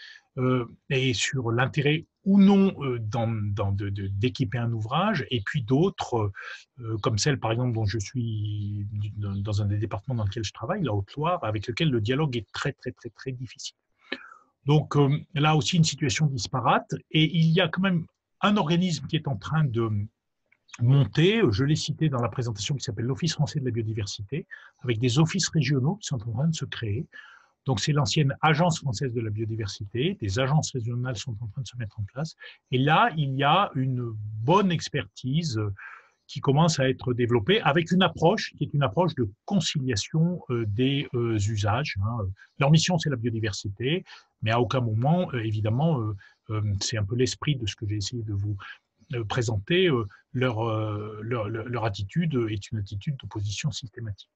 et sur l'intérêt ou non d'équiper un ouvrage, et puis d'autres, comme celle par exemple dont je suis dans un des départements dans lequel je travaille, la Haute-Loire, avec lequel le dialogue est très très très très difficile. Donc là aussi une situation disparate, et il y a quand même un organisme qui est en train de monter, je l'ai cité dans la présentation, qui s'appelle l'Office français de la biodiversité, avec des offices régionaux qui sont en train de se créer. Donc c'est l'ancienne Agence française de la biodiversité, des agences régionales sont en train de se mettre en place. Et là, il y a une bonne expertise qui commence à être développée avec une approche qui est une approche de conciliation des usages. Leur mission, c'est la biodiversité, mais à aucun moment, évidemment, c'est un peu l'esprit de ce que j'ai essayé de vous présenter, leur attitude est une attitude d'opposition systématique.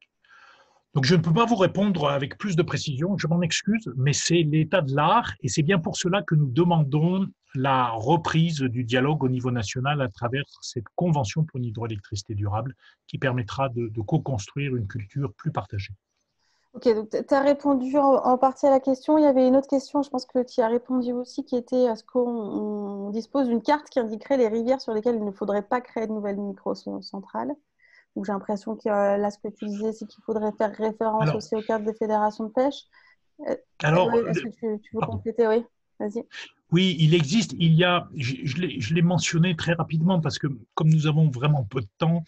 Donc je ne peux pas vous répondre avec plus de précision, je m'en excuse, mais c'est l'état de l'art, et c'est bien pour cela que nous demandons la reprise du dialogue au niveau national à travers cette convention pour une hydroélectricité durable qui permettra de co-construire une culture plus partagée. Ok, donc tu as répondu en partie à la question. Il y avait une autre question, je pense que tu y as répondu aussi, qui était est-ce qu'on dispose d'une carte qui indiquerait les rivières sur lesquelles il ne faudrait pas créer de nouvelles microcentrales? Donc j'ai l'impression que là, ce que tu disais, c'est qu'il faudrait faire référence Alors, aussi aux cartes des fédérations de pêche. alors Ouais, est-ce que tu veux compléter? Oui, vas-y. Oui, il existe, il y a, je l'ai mentionné très rapidement parce que comme nous avons vraiment peu de temps,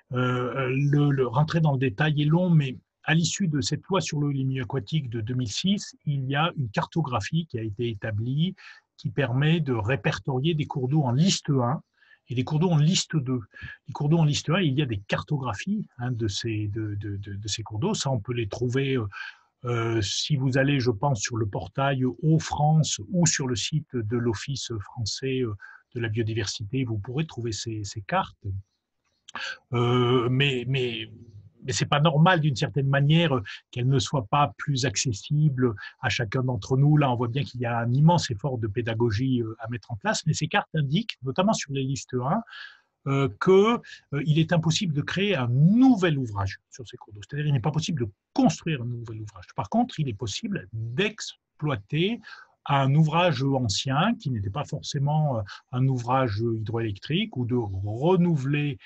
le rentrer dans le détail est long, mais à l'issue de cette loi sur les milieux aquatiques de 2006, il y a une cartographie qui a été établie qui permet de répertorier des cours d'eau en liste 1 et des cours d'eau en liste 2. Les cours d'eau en liste 1, il y a des cartographies de ces cours d'eau. Ça, on peut les trouver si vous allez, je pense, sur le portail Eau-France ou sur le site de l'Office français de la biodiversité, vous pourrez trouver ces cartes. Mais c'est pas normal d'une certaine manière qu'elles ne soient pas plus accessibles à chacun d'entre nous. Là, on voit bien qu'il y a un immense effort de pédagogie à mettre en place, mais ces cartes indiquent, notamment sur les listes 1, qu'il est impossible de créer un nouvel ouvrage sur ces cours d'eau. C'est-à-dire qu'il n'est pas possible de construire un nouvel ouvrage. Par contre, il est possible d'exploiter un ouvrage ancien qui n'était pas forcément un ouvrage hydroélectrique ou de renouveler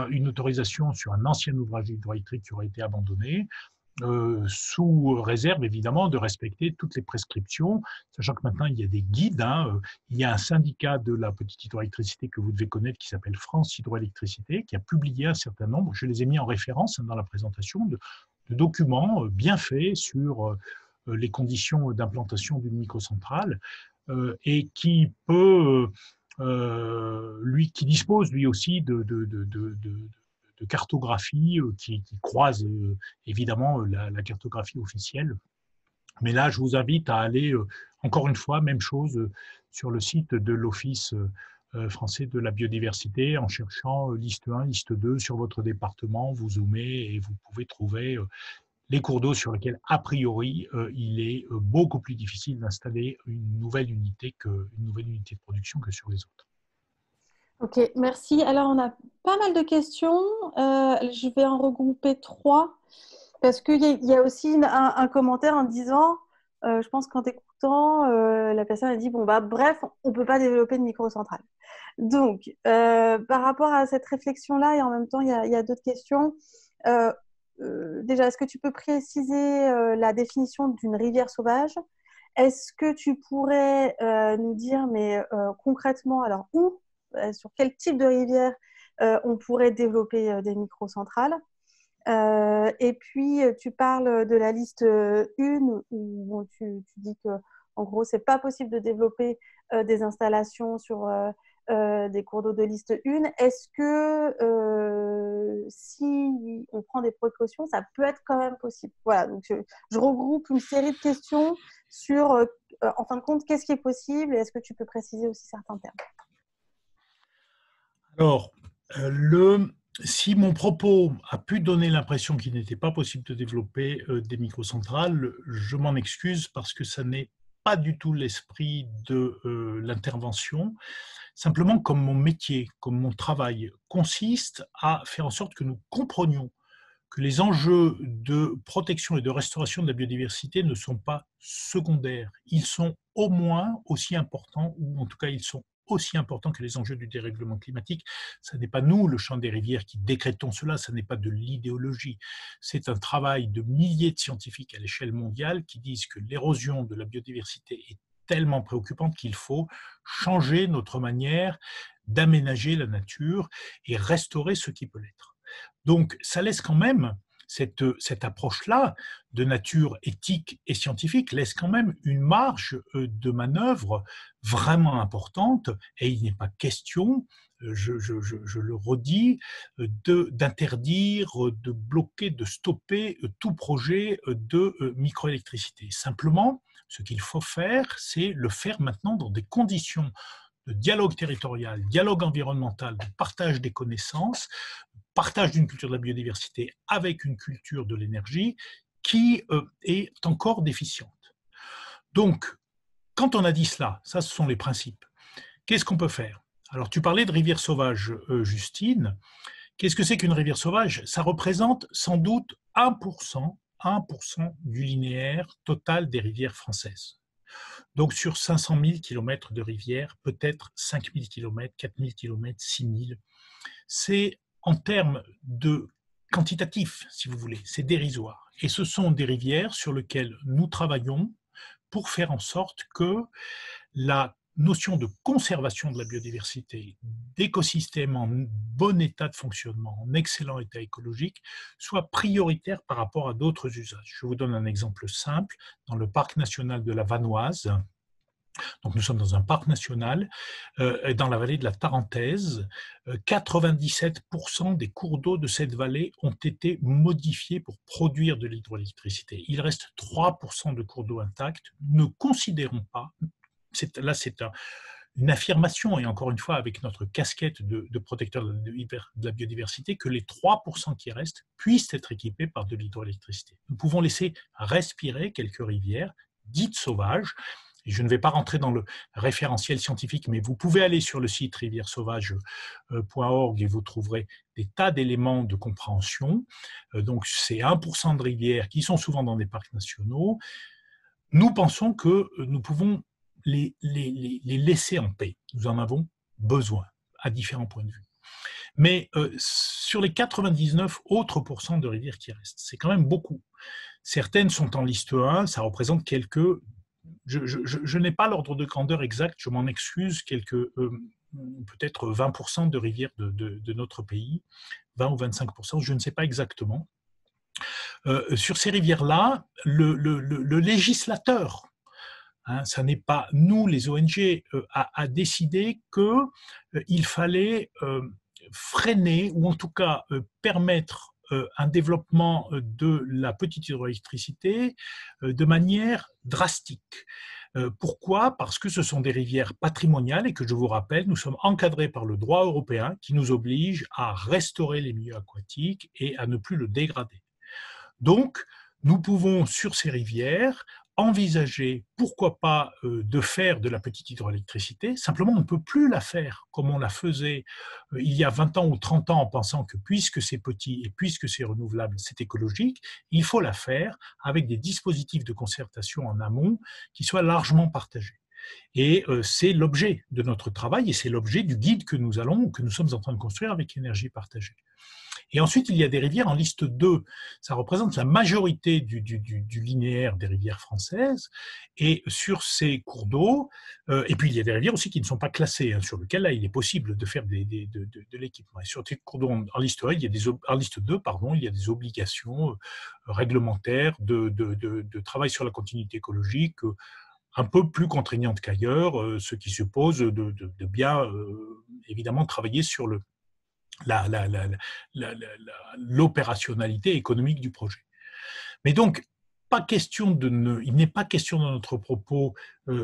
une autorisation sur un ancien ouvrage hydroélectrique qui aurait été abandonné, sous réserve évidemment de respecter toutes les prescriptions, sachant que maintenant il y a des guides. Il y a un syndicat de la petite hydroélectricité que vous devez connaître qui s'appelle France Hydroélectricité, qui a publié un certain nombre, je les ai mis en référence dans la présentation, de documents bien faits sur les conditions d'implantation d'une microcentrale et qui peut qui dispose lui aussi de cartographie qui croise évidemment la cartographie officielle. Mais là, je vous invite à aller, encore une fois, même chose, sur le site de l'Office français de la biodiversité, en cherchant liste 1, liste 2 sur votre département, vous zoomez et vous pouvez trouver les cours d'eau sur lesquels, a priori, il est beaucoup plus difficile d'installer une nouvelle unité de production que sur les autres. Ok, merci. Alors, on a pas mal de questions. Je vais en regrouper 3 parce qu'il y a aussi un commentaire en disant, je pense qu'en pourtant, la personne a dit, bon, bah, bref, on ne peut pas développer de microcentrale. Donc, par rapport à cette réflexion-là, et en même temps, il y a d'autres questions. Déjà, est-ce que tu peux préciser la définition d'une rivière sauvage? Est-ce que tu pourrais nous dire, mais concrètement, alors où, sur quel type de rivière on pourrait développer des microcentrales? Et puis, tu parles de la liste 1, où bon, tu dis que, en gros, c'est pas possible de développer des installations sur des cours d'eau de liste 1. Est-ce que si on prend des précautions, ça peut être quand même possible? Voilà, donc je regroupe une série de questions sur, en fin de compte, qu'est-ce qui est possible et est-ce que tu peux préciser aussi certains termes? Alors, si mon propos a pu donner l'impression qu'il n'était pas possible de développer des microcentrales, je m'en excuse parce que ça n'est pas du tout l'esprit de l'intervention. Simplement, comme mon métier, comme mon travail consiste à faire en sorte que nous comprenions que les enjeux de protection et de restauration de la biodiversité ne sont pas secondaires. Ils sont au moins aussi importants, ou en tout cas ils sont aussi importants que les enjeux du dérèglement climatique. Ce n'est pas nous, le Chant des rivières, qui décrétons cela, ce n'est pas de l'idéologie. C'est un travail de milliers de scientifiques à l'échelle mondiale qui disent que l'érosion de la biodiversité est tellement préoccupante qu'il faut changer notre manière d'aménager la nature et restaurer ce qui peut l'être. Donc, ça laisse quand même, cette approche-là de nature éthique et scientifique laisse quand même une marge de manœuvre vraiment importante, et il n'est pas question, je le redis, d'interdire, de bloquer, de stopper tout projet de microélectricité. Simplement, ce qu'il faut faire, c'est le faire maintenant dans des conditions de dialogue territorial, dialogue environnemental, de partage des connaissances, partage d'une culture de la biodiversité avec une culture de l'énergie qui est encore déficiente. Donc, quand on a dit cela, ça ce sont les principes, qu'est-ce qu'on peut faire? Alors, tu parlais de rivière sauvage, Justine. Qu'est-ce que c'est qu'une rivière sauvage? Ça représente sans doute 1% du linéaire total des rivières françaises. Donc, sur 500 000 km de rivières, peut-être 5 000 km, 4 000 km, 6 000. C'est en termes de quantitatif, si vous voulez, c'est dérisoire. Et ce sont des rivières sur lesquelles nous travaillons pour faire en sorte que la notion de conservation de la biodiversité, d'écosystèmes en bon état de fonctionnement, en excellent état écologique, soit prioritaire par rapport à d'autres usages. Je vous donne un exemple simple. Dans le parc national de la Vanoise, donc nous sommes dans un parc national, dans la vallée de la Tarentaise, 97% des cours d'eau de cette vallée ont été modifiés pour produire de l'hydroélectricité. Il reste 3% de cours d'eau intacts. Ne considérons pas, là c'est une affirmation, et encore une fois avec notre casquette de protecteur de la biodiversité, que les 3% qui restent puissent être équipés par de l'hydroélectricité. Nous pouvons laisser respirer quelques rivières dites sauvages. Et je ne vais pas rentrer dans le référentiel scientifique, mais vous pouvez aller sur le site rivieresauvage.org et vous trouverez des tas d'éléments de compréhension. Donc, c'est 1% de rivières qui sont souvent dans des parcs nationaux. Nous pensons que nous pouvons les laisser en paix. Nous en avons besoin, à différents points de vue. Mais sur les 99 autres pourcents de rivières qui restent, c'est quand même beaucoup. Certaines sont en liste 1, ça représente quelques... Je n'ai pas l'ordre de grandeur exact, je m'en excuse, peut-être 20% de rivières de notre pays, 20 ou 25%, je ne sais pas exactement. Sur ces rivières-là, le législateur, ça n'est pas nous, les ONG, a décidé qu'il fallait freiner, ou en tout cas permettre un développement de la petite hydroélectricité de manière drastique. Pourquoi? Parce que ce sont des rivières patrimoniales et que, je vous rappelle, nous sommes encadrés par le droit européen qui nous oblige à restaurer les milieux aquatiques et à ne plus le dégrader. Donc, nous pouvons, sur ces rivières, envisager, pourquoi pas, de faire de la petite hydroélectricité. Simplement, on ne peut plus la faire comme on la faisait il y a 20 ans ou 30 ans en pensant que puisque c'est petit et puisque c'est renouvelable, c'est écologique. Il faut la faire avec des dispositifs de concertation en amont qui soient largement partagés. Et c'est l'objet de notre travail et c'est l'objet du guide que nous sommes en train de construire avec Énergie Partagée. Et ensuite, il y a des rivières en liste 2. Ça représente la majorité du linéaire des rivières françaises. Et sur ces cours d'eau, et puis il y a des rivières aussi qui ne sont pas classées, hein, sur lesquelles là, il est possible de faire de l'équipement. Et sur ces cours d'eau en liste 1, en liste 2, pardon, il y a des obligations réglementaires de travail sur la continuité écologique, un peu plus contraignantes qu'ailleurs, ce qui suppose de bien, évidemment, travailler sur l'opérationnalité économique du projet. Mais donc, il n'est pas question dans notre propos,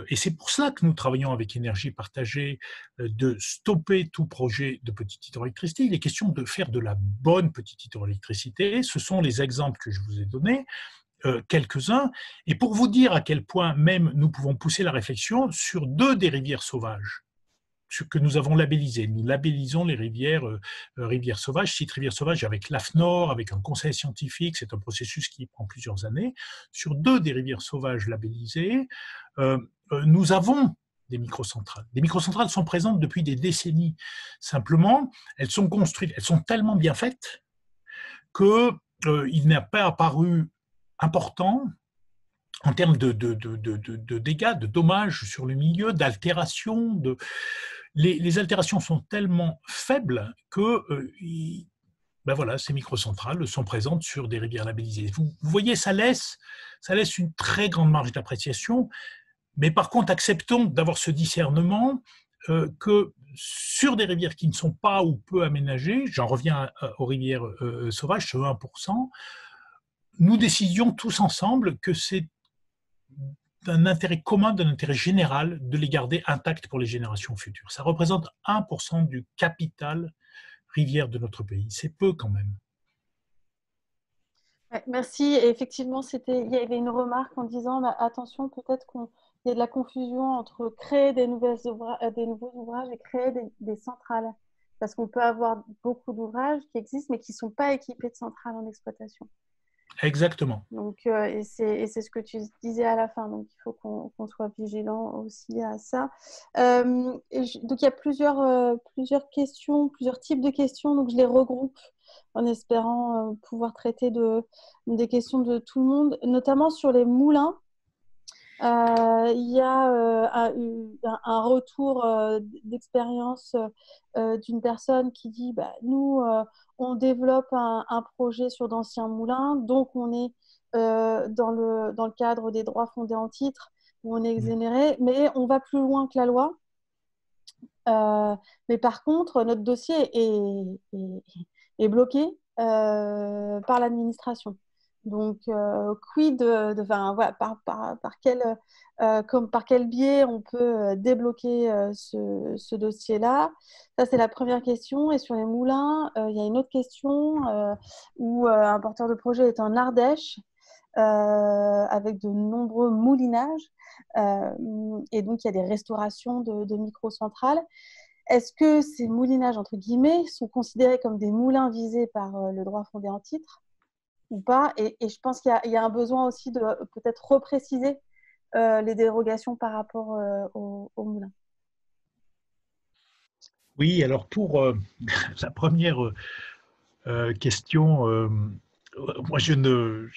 et c'est pour cela que nous travaillons avec Énergie Partagée, de stopper tout projet de petite hydroélectricité. Il est question de faire de la bonne petite hydroélectricité. Ce sont les exemples que je vous ai donnés, quelques-uns. Et pour vous dire à quel point même nous pouvons pousser la réflexion sur 2 des rivières sauvages que nous avons labellisées. Nous labellisons les rivières sauvages, sites rivières sauvages avec l'AFNOR, avec un conseil scientifique. C'est un processus qui prend plusieurs années. Sur 2 des rivières sauvages labellisées, nous avons des microcentrales. Les microcentrales sont présentes depuis des décennies. Simplement, elles sont construites, elles sont tellement bien faites qu'il n'a pas apparu important en termes de dégâts, de dommages sur le milieu, d'altérations. Les altérations sont tellement faibles que ben voilà, ces microcentrales sont présentes sur des rivières labellisées. Vous voyez, ça laisse une très grande marge d'appréciation, mais par contre, acceptons d'avoir ce discernement que sur des rivières qui ne sont pas ou peu aménagées, j'en reviens aux rivières sauvages, ce 1%, nous décidions tous ensemble que c'est d'un intérêt commun, d'un intérêt général de les garder intacts pour les générations futures. Ça représente 1% du capital rivière de notre pays. C'est peu quand même. Ouais, merci. Et effectivement, il y avait une remarque en disant bah, attention, peut-être qu'il y a de la confusion entre créer des nouveaux ouvrages et créer des centrales. Parce qu'on peut avoir beaucoup d'ouvrages qui existent, mais qui ne sont pas équipés de centrales en exploitation. Exactement. Donc, et c'est ce que tu disais à la fin. Donc, il faut qu'on soit vigilant aussi à ça. Donc, il y a plusieurs questions, plusieurs types de questions. Donc, je les regroupe en espérant pouvoir traiter des questions de tout le monde, notamment sur les moulins. Il y a un retour d'expérience d'une personne qui dit bah, nous, on développe un projet sur d'anciens moulins, donc on est dans le cadre des droits fondés en titre, où on est exonéré, mais on va plus loin que la loi. Mais par contre, notre dossier est bloqué par l'administration. Donc, quid voilà, par quel biais on peut débloquer ce dossier-là? Ça, c'est la première question. Et sur les moulins, il y a une autre question où un porteur de projet est en Ardèche avec de nombreux moulinages. Et donc, il y a des restaurations de microcentrales. Est-ce que ces moulinages, entre guillemets, sont considérés comme des moulins visés par le droit fondé en titre ou pas? Et je pense qu'il y a un besoin aussi de peut-être repréciser les dérogations par rapport aux moulins. Oui, alors pour la première question, moi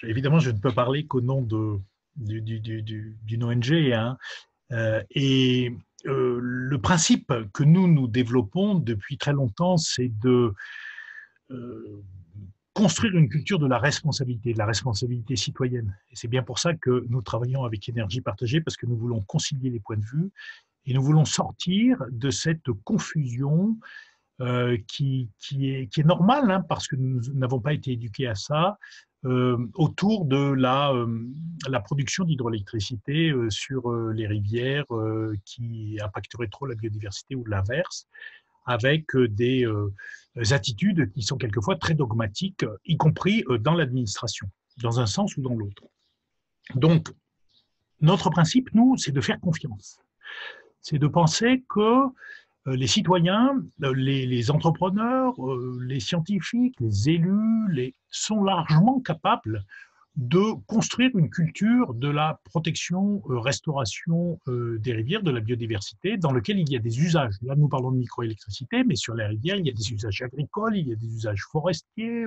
évidemment je ne peux parler qu'au nom d'une ONG, hein, et le principe que nous développons depuis très longtemps, c'est de construire une culture de la responsabilité citoyenne. Et c'est bien pour ça que nous travaillons avec Énergie Partagée, parce que nous voulons concilier les points de vue et nous voulons sortir de cette confusion qui est normale, hein, parce que nous n'avons pas été éduqués à ça, autour de la production d'hydroélectricité sur les rivières qui impacterait trop la biodiversité ou l'inverse, avec des attitudes qui sont quelquefois très dogmatiques, y compris dans l'administration, dans un sens ou dans l'autre. Donc, Notre principe, nous, c'est de faire confiance. C'est de penser que les citoyens, les entrepreneurs, les scientifiques, les élus sont largement capables de construire une culture de la protection, restauration des rivières, de la biodiversité, dans lequel il y a des usages. Là, nous parlons de microélectricité, mais sur les rivières, il y a des usages agricoles, il y a des usages forestiers,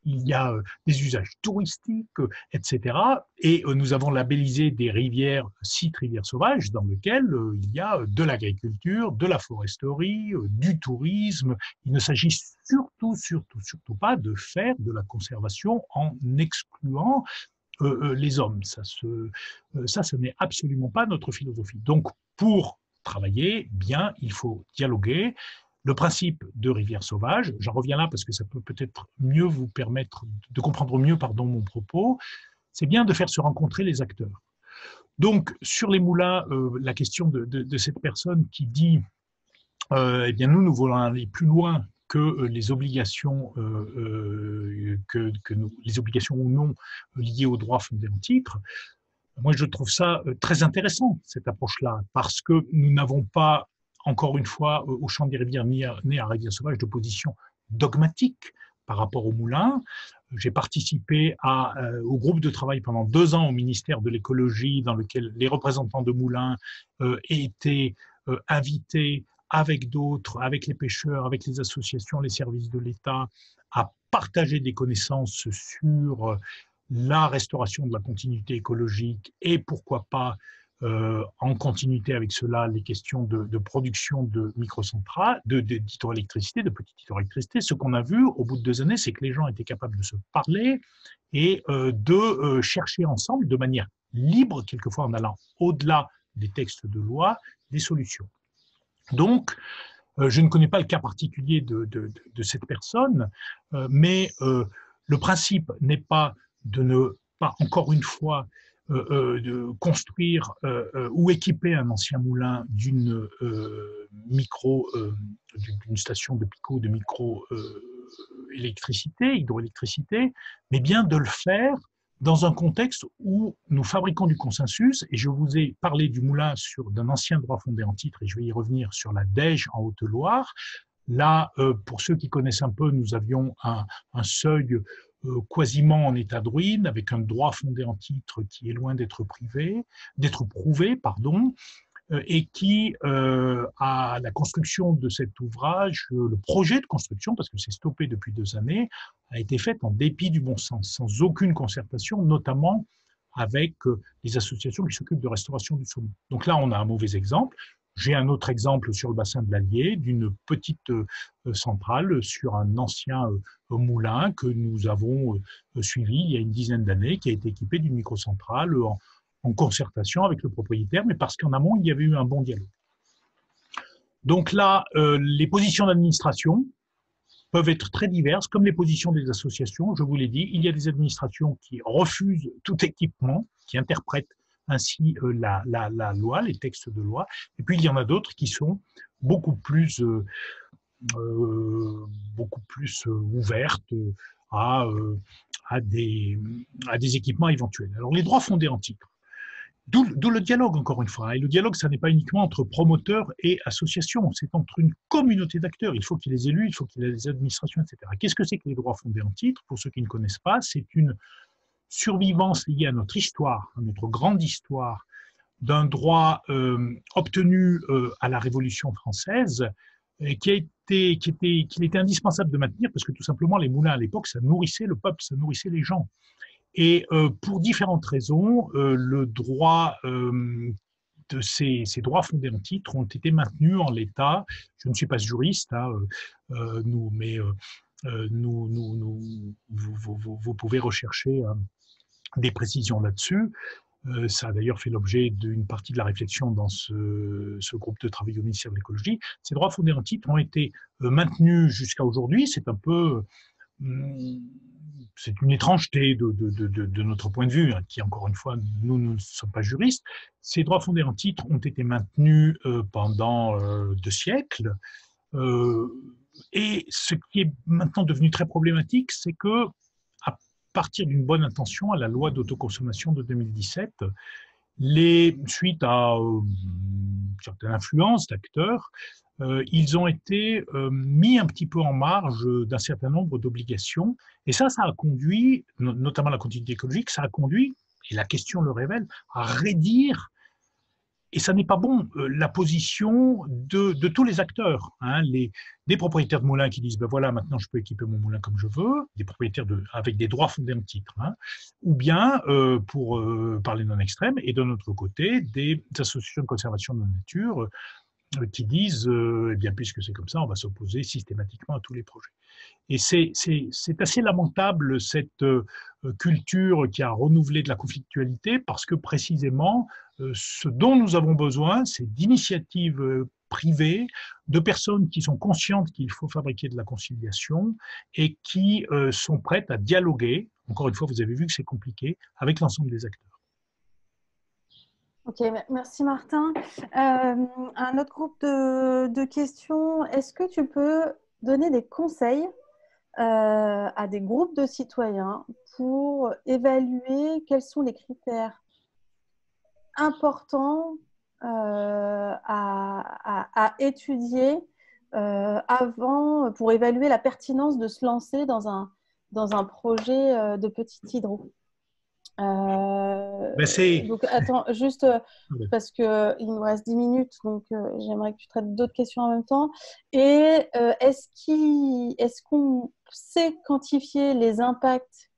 il y a des usages touristiques, etc. Et nous avons labellisé des rivières, sites rivières sauvages, dans lesquels il y a de l'agriculture, de la foresterie, du tourisme. Il ne s'agit surtout pas de faire de la conservation en excluant les hommes. Ce n'est absolument pas notre philosophie. Donc, pour travailler bien, il faut dialoguer. Le principe de rivière sauvage, j'en reviens là parce que ça peut peut-être mieux vous permettre de comprendre mieux mon propos, c'est bien de faire se rencontrer les acteurs. Donc, sur les moulins, la question de cette personne qui dit eh bien, nous voulons aller plus loin que les obligations, les obligations ou non liées aux droits fondés en titre. Moi, je trouve ça très intéressant, cette approche-là, parce que nous n'avons pas, encore une fois, au Chant des rivières ni à Rivière sauvage, de position dogmatique par rapport au moulin. J'ai participé au groupe de travail pendant 2 ans au ministère de l'écologie, dans lequel les représentants de moulins étaient invités avec d'autres, avec les pêcheurs, avec les associations, les services de l'État, à partager des connaissances sur la restauration de la continuité écologique et pourquoi pas en continuité avec cela les questions de production de microcentrales, d'hydroélectricité, de petites hydroélectricités. Ce qu'on a vu au bout de 2 années, c'est que les gens étaient capables de se parler et de chercher ensemble de manière libre, quelquefois en allant au-delà des textes de loi, des solutions. Donc, je ne connais pas le cas particulier de cette personne, mais le principe n'est pas de ne pas, encore une fois, de construire ou équiper un ancien moulin d'une d'une station de picot de micro-électricité, hydroélectricité, mais bien de le faire dans un contexte où nous fabriquons du consensus, et je vous ai parlé du moulin d'un ancien droit fondé en titre, et je vais y revenir sur la Dège en Haute-Loire. Là, pour ceux qui connaissent un peu, nous avions un seuil quasiment en état de ruine, avec un droit fondé en titre qui est loin d'être prouvé, pardon, et qui, à la construction de cet ouvrage, le projet de construction, parce que c'est stoppé depuis 2 années, a été fait en dépit du bon sens, sans aucune concertation, notamment avec les associations qui s'occupent de restauration du saumon. Donc là, on a un mauvais exemple. J'ai un autre exemple sur le bassin de l'Allier, d'une petite centrale sur un ancien moulin que nous avons suivi il y a une dizaine d'années, qui a été équipé d'une microcentrale en concertation avec le propriétaire, mais parce qu'en amont, il y avait eu un bon dialogue. Donc là, les positions d'administration peuvent être très diverses, comme les positions des associations. Je vous l'ai dit, il y a des administrations qui refusent tout équipement, qui interprètent ainsi la loi, les textes de loi, et puis il y en a d'autres qui sont beaucoup plus ouvertes à des équipements éventuels. Alors les droits fondés en titre. D'où le dialogue, encore une fois. Et le dialogue, ça n'est pas uniquement entre promoteurs et associations, c'est entre une communauté d'acteurs. Il faut qu'il y ait les élus, il faut qu'il y ait les administrations, etc. Qu'est-ce que c'est que les droits fondés en titre? Pour ceux qui ne connaissent pas, c'est une survivance liée à notre histoire, à notre grande histoire, d'un droit obtenu à la Révolution française, qu'il était indispensable de maintenir, parce que tout simplement, les moulins à l'époque, ça nourrissait le peuple, ça nourrissait les gens. Et pour différentes raisons, le droit de ces droits fondés en titre ont été maintenus en l'état. Je ne suis pas juriste, hein, mais vous pouvez rechercher des précisions là-dessus. Ça a d'ailleurs fait l'objet d'une partie de la réflexion dans ce groupe de travail au ministère de l'écologie. Ces droits fondés en titre ont été maintenus jusqu'à aujourd'hui. C'est un peu c'est une étrangeté de notre point de vue, hein, qui, encore une fois, nous ne sommes pas juristes. Ces droits fondés en titre ont été maintenus pendant 2 siècles. Et ce qui est maintenant devenu très problématique, c'est que, à partir d'une bonne intention, à la loi d'autoconsommation de 2017, Suite à une certaine influence d'acteurs, ils ont été mis un petit peu en marge d'un certain nombre d'obligations. Et ça a conduit, notamment la continuité écologique, ça a conduit, et la question le révèle, à raidir, et ça n'est pas bon, la position de tous les acteurs. Hein, des propriétaires de moulins qui disent, ben voilà, maintenant je peux équiper mon moulin comme je veux, des propriétaires avec des droits fondés en titre, hein, ou bien, pour parler d'un extrême, et d'un autre côté, des associations de conservation de la nature qui disent, eh bien, puisque c'est comme ça, on va s'opposer systématiquement à tous les projets. Et c'est assez lamentable, cette culture qui a renouvelé de la conflictualité, parce que précisément, ce dont nous avons besoin, c'est d'initiatives privées, de personnes qui sont conscientes qu'il faut fabriquer de la conciliation et qui sont prêtes à dialoguer. Encore une fois, vous avez vu que c'est compliqué, avec l'ensemble des acteurs. Ok, merci Martin. Un autre groupe de questions. Est-ce que tu peux donner des conseils à des groupes de citoyens pour évaluer quels sont les critères importants à étudier pour évaluer la pertinence de se lancer dans un projet de petit hydro? Donc, attends, juste parce qu'il nous reste 10 minutes, donc j'aimerais que tu traites d'autres questions en même temps. Et est-ce qu'on sait quantifier les impacts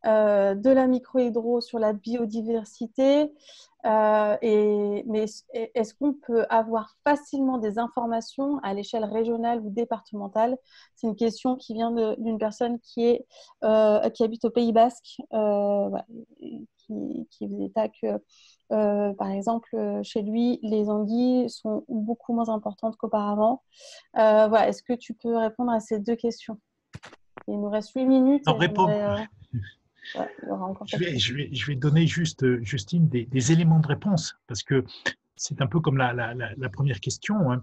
de la microhydro sur la biodiversité mais est-ce qu'on peut avoir facilement des informations à l'échelle régionale ou départementale? C'est une question qui vient d'une personne qui habite au Pays Basque, voilà, qui faisait état que, par exemple, chez lui, les anguilles sont beaucoup moins importantes qu'auparavant. Voilà, est-ce que tu peux répondre à ces deux questions? Il nous reste 8 minutes. Non, répondre. Ouais, il y aura encore je vais donner juste, Justine, des éléments de réponse, parce que c'est un peu comme la première question. Hein.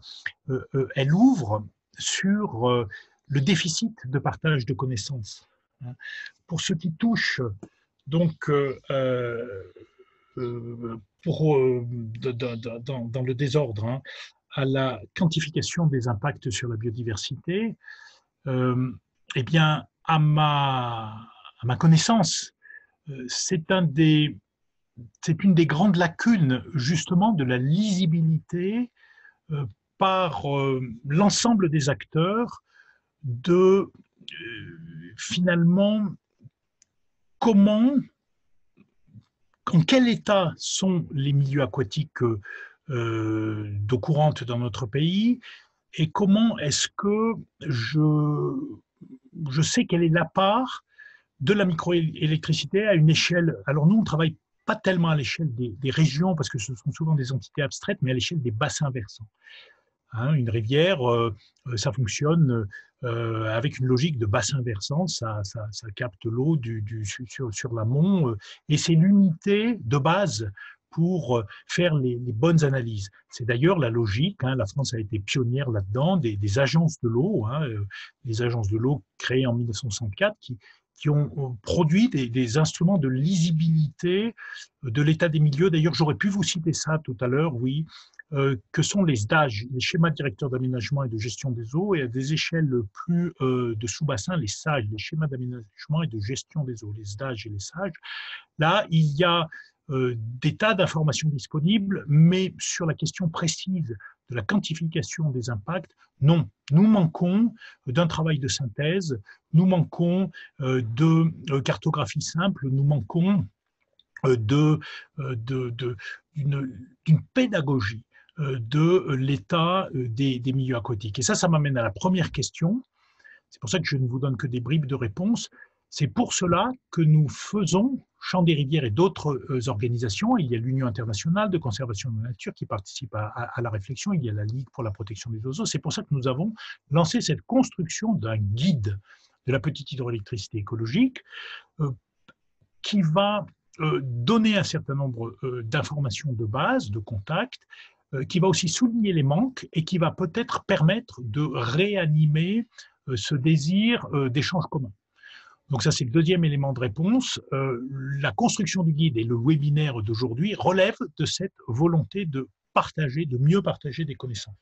Elle ouvre sur le déficit de partage de connaissances. Hein. Pour ce qui touche, donc, dans le désordre, hein, à la quantification des impacts sur la biodiversité, eh bien, à ma connaissance, c'est une des grandes lacunes, justement, de la lisibilité par l'ensemble des acteurs de finalement en quel état sont les milieux aquatiques d'eau courante dans notre pays, et comment est-ce que je sais quelle est la part de la microélectricité à une échelle. Alors nous, on ne travaille pas tellement à l'échelle des régions, parce que ce sont souvent des entités abstraites, mais à l'échelle des bassins versants. Hein, une rivière, ça fonctionne avec une logique de bassin versant, ça capte l'eau sur l'amont, et c'est l'unité de base pour faire les bonnes analyses. C'est d'ailleurs la logique, hein, la France a été pionnière là-dedans, des agences de l'eau, hein, les agences de l'eau créées en 1964, qui ont produit des instruments de lisibilité de l'état des milieux. D'ailleurs, j'aurais pu vous citer ça tout à l'heure, oui, que sont les SDAGE, les schémas directeurs d'aménagement et de gestion des eaux, et à des échelles plus de sous-bassin, les SAGE, les schémas d'aménagement et de gestion des eaux, les SDAGE et les SAGE. Là, il y a des tas d'informations disponibles, mais sur la question précise de la quantification des impacts, non. Nous manquons d'un travail de synthèse, nous manquons de cartographie simple, nous manquons d'une pédagogie de l'état des milieux aquatiques. Et ça m'amène à la première question. C'est pour ça que je ne vous donne que des bribes de réponse. C'est pour cela que nous faisons, Chants des rivières et d'autres organisations, il y a l'Union internationale de conservation de la nature qui participe à la réflexion, il y a la Ligue pour la protection des oiseaux. C'est pour ça que nous avons lancé cette construction d'un guide de la petite hydroélectricité écologique qui va donner un certain nombre d'informations de base, de contacts, qui va aussi souligner les manques et qui va peut-être permettre de réanimer ce désir d'échange commun. Donc ça, c'est le deuxième élément de réponse. La construction du guide et le webinaire d'aujourd'hui relèvent de cette volonté de partager, de mieux partager des connaissances.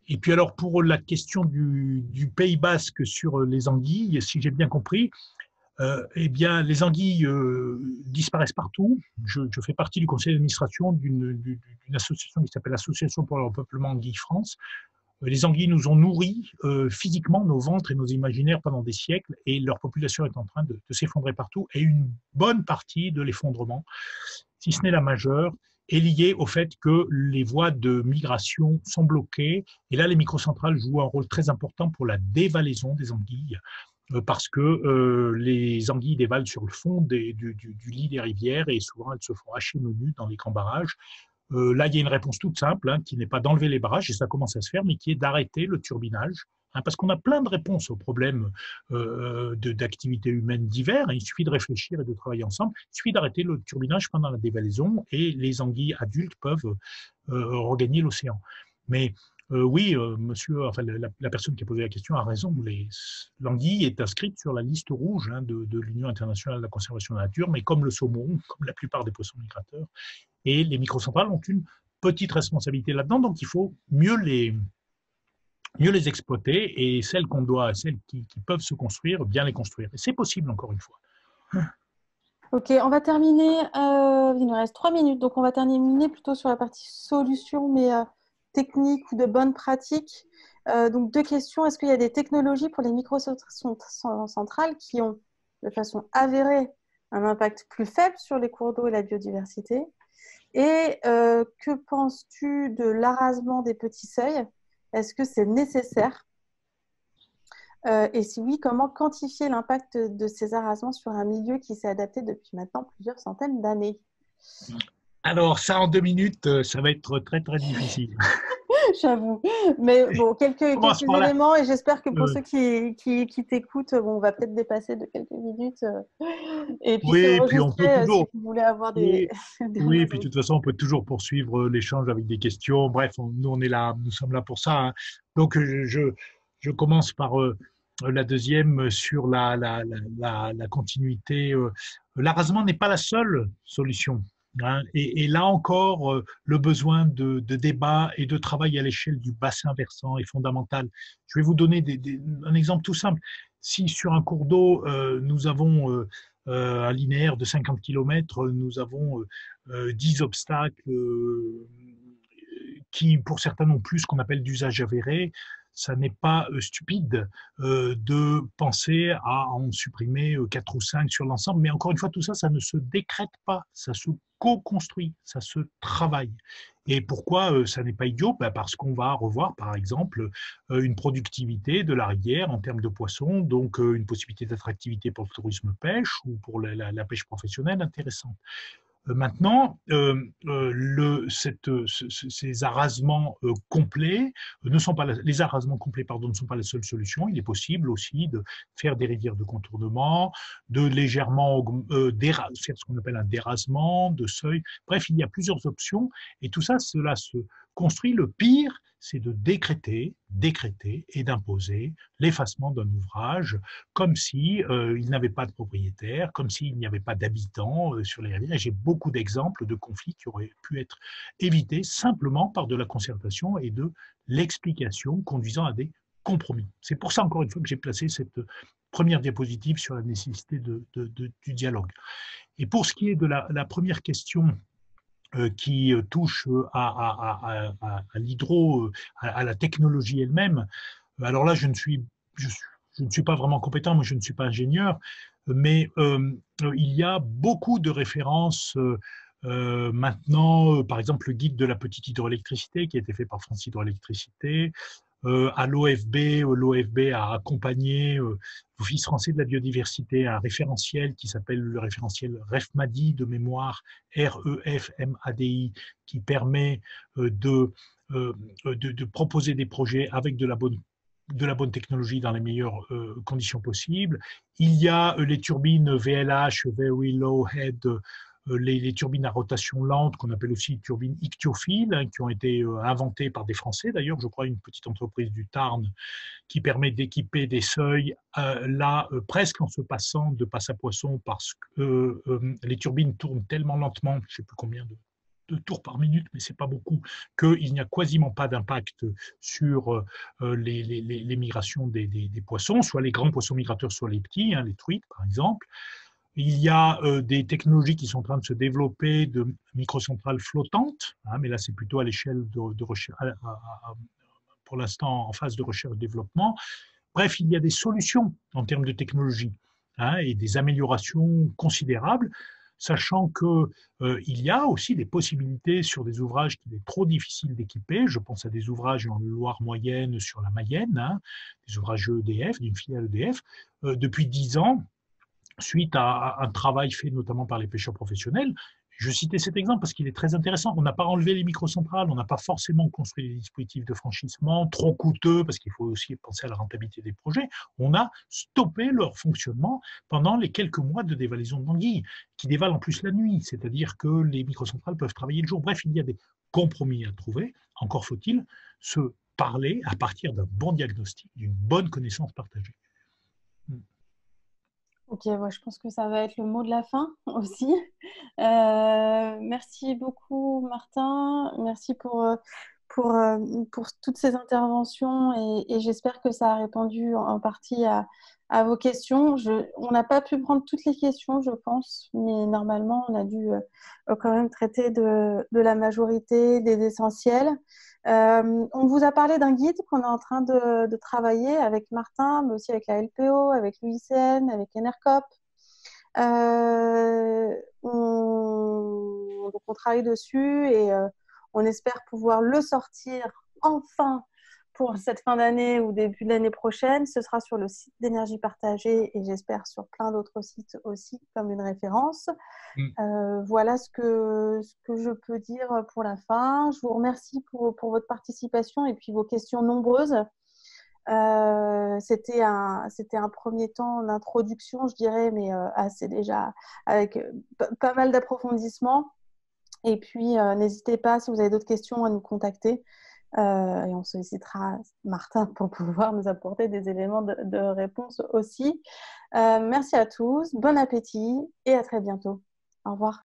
Et puis alors, pour la question du Pays Basque sur les anguilles, si j'ai bien compris, eh bien, les anguilles disparaissent partout. Je fais partie du conseil d'administration d'une association qui s'appelle l'Association pour le repeuplement Anguilles France. Les anguilles nous ont nourris physiquement nos ventres et nos imaginaires pendant des siècles et leur population est en train de s'effondrer partout. Et une bonne partie de l'effondrement, si ce n'est la majeure, est liée au fait que les voies de migration sont bloquées. Et là, les microcentrales jouent un rôle très important pour la dévalaison des anguilles parce que les anguilles dévalent sur le fond du lit des rivières et souvent elles se font hacher menues dans les grands barrages. Là, il y a une réponse toute simple, hein, qui n'est pas d'enlever les barrages, et ça commence à se faire, mais qui est d'arrêter le turbinage, hein, parce qu'on a plein de réponses aux problèmes d'activités humaines divers. Hein, il suffit de réfléchir et de travailler ensemble. Il suffit d'arrêter le turbinage pendant la dévalaison, et les anguilles adultes peuvent regagner l'océan. Mais oui, monsieur, enfin, la personne qui a posé la question a raison. L'anguille est inscrite sur la liste rouge, hein, de l'Union internationale de la conservation de la nature, mais comme le saumon, comme la plupart des poissons migrateurs, et les microcentrales ont une petite responsabilité là-dedans, donc il faut mieux les exploiter et celles qui peuvent se construire, bien les construire. Et c'est possible, encore une fois. Ok, on va terminer, il nous reste 3 minutes, donc on va terminer plutôt sur la partie solution, mais technique ou de bonnes pratiques. Donc 2 questions, est-ce qu'il y a des technologies pour les microcentrales qui ont de façon avérée un impact plus faible sur les cours d'eau et la biodiversité? Et que penses-tu de l'arasement des petits seuils? Est-ce que c'est nécessaire? Et si oui, comment quantifier l'impact de ces arasements sur un milieu qui s'est adapté depuis maintenant plusieurs centaines d'années? Alors, ça en 2 minutes, ça va être très, très difficile. J'avoue. Mais bon, quelques éléments, et j'espère que pour ceux qui t'écoutent, bon, on va peut-être dépasser de quelques minutes. Et puis, c'est Oui, puis on peut enregistré toujours. si vous voulez avoir des Oui, puis de toute façon, on peut toujours poursuivre l'échange avec des questions. Bref, nous sommes là pour ça. Hein. Donc, je commence par la deuxième sur la continuité. L'arasement n'est pas la seule solution. Hein. Et là encore, le besoin de débat et de travail à l'échelle du bassin versant est fondamental. Je vais vous donner un exemple tout simple. Si sur un cours d'eau, nous avons un linéaire de 50 km, nous avons 10 obstacles qui, pour certains, n'ont plus ce qu'on appelle d'usage avéré. Ça n'est pas stupide de penser à en supprimer 4 ou 5 sur l'ensemble, mais encore une fois, tout ça, ça ne se décrète pas, ça se co-construit, ça se travaille. Et pourquoi ça n'est pas idiot? Parce qu'on va revoir, par exemple, une productivité de la rivière en termes de poissons, donc une possibilité d'attractivité pour le tourisme pêche ou pour la pêche professionnelle intéressante. Maintenant, ces arasements complets ne sont pas les arasements complets, pardon, ne sont pas la seule solution. Il est possible aussi de faire des rivières de contournement, de légèrement faire ce qu'on appelle un dérasement de seuil. Bref, il y a plusieurs options et tout ça, cela se construit. Le pire, c'est de décréter et d'imposer l'effacement d'un ouvrage comme si il n'avait pas de propriétaire, comme s'il n'y avait pas d'habitants sur les rivières. J'ai beaucoup d'exemples de conflits qui auraient pu être évités simplement par de la concertation et de l'explication conduisant à des compromis. C'est pour ça, encore une fois, que j'ai placé cette première diapositive sur la nécessité du dialogue. Et pour ce qui est de la première question qui touche à à la technologie elle-même, alors là, je ne suis pas vraiment compétent, moi je ne suis pas ingénieur, mais il y a beaucoup de références maintenant, par exemple le guide de la petite hydroélectricité qui a été fait par France Hydroélectricité, à l'OFB a accompagné l'Office français de la biodiversité, un référentiel qui s'appelle le référentiel REFMADI de mémoire, REFMADI, qui permet de proposer des projets avec de la bonne technologie dans les meilleures conditions possibles. Il y a les turbines VLH, Very Low Head les turbines à rotation lente, qu'on appelle aussi turbines ichthyophiles, hein, qui ont été inventées par des Français, d'ailleurs, je crois, une petite entreprise du Tarn qui permet d'équiper des seuils là presque en se passant de passe à poisson parce que les turbines tournent tellement lentement, je ne sais plus combien de tours par minute, mais c'est pas beaucoup, qu'il n'y a quasiment pas d'impact sur les migrations des poissons, soit les grands poissons migrateurs, soit les petits, hein, les truites par exemple. Il y a des technologies qui sont en train de se développer de microcentrales flottantes, hein, mais là c'est plutôt à l'échelle de recherche, pour l'instant en phase de recherche-développement. Bref, il y a des solutions en termes de technologie, hein, et des améliorations considérables, sachant qu'il y a aussi des possibilités sur des ouvrages qu'il est trop difficile d'équiper. Je pense à des ouvrages en Loire moyenne sur la Mayenne, hein, des ouvrages EDF, d'une filiale EDF, depuis 10 ans, suite à un travail fait notamment par les pêcheurs professionnels. Je citais cet exemple parce qu'il est très intéressant. On n'a pas enlevé les microcentrales, on n'a pas forcément construit des dispositifs de franchissement trop coûteux parce qu'il faut aussi penser à la rentabilité des projets. On a stoppé leur fonctionnement pendant les quelques mois de dévalaison d'anguilles, qui dévalent en plus la nuit, c'est-à-dire que les microcentrales peuvent travailler le jour. Bref, il y a des compromis à trouver. Encore faut-il se parler à partir d'un bon diagnostic, d'une bonne connaissance partagée. Ok, ouais, je pense que ça va être le mot de la fin aussi. Merci beaucoup, Martin. Merci pour toutes ces interventions et j'espère que ça a répondu en partie à vos questions. On n'a pas pu prendre toutes les questions, je pense, mais normalement, on a dû quand même traiter de la majorité, des essentiels. On vous a parlé d'un guide qu'on est en train de travailler avec Martin, mais aussi avec la LPO, avec l'UICN, avec Enercop. Donc on travaille dessus et on espère pouvoir le sortir enfin pour cette fin d'année ou début de l'année prochaine. Ce sera sur le site d'énergie partagée et j'espère sur plein d'autres sites aussi comme une référence. Voilà ce que je peux dire pour la fin. Je vous remercie pour votre participation et puis vos questions nombreuses. C'était un premier temps d'introduction, je dirais, mais assez déjà avec pas mal d'approfondissements. Et puis, n'hésitez pas, si vous avez d'autres questions, à nous contacter. Et on sollicitera Martin pour pouvoir nous apporter des éléments de réponse aussi. Merci à tous, bon appétit et à très bientôt. Au revoir.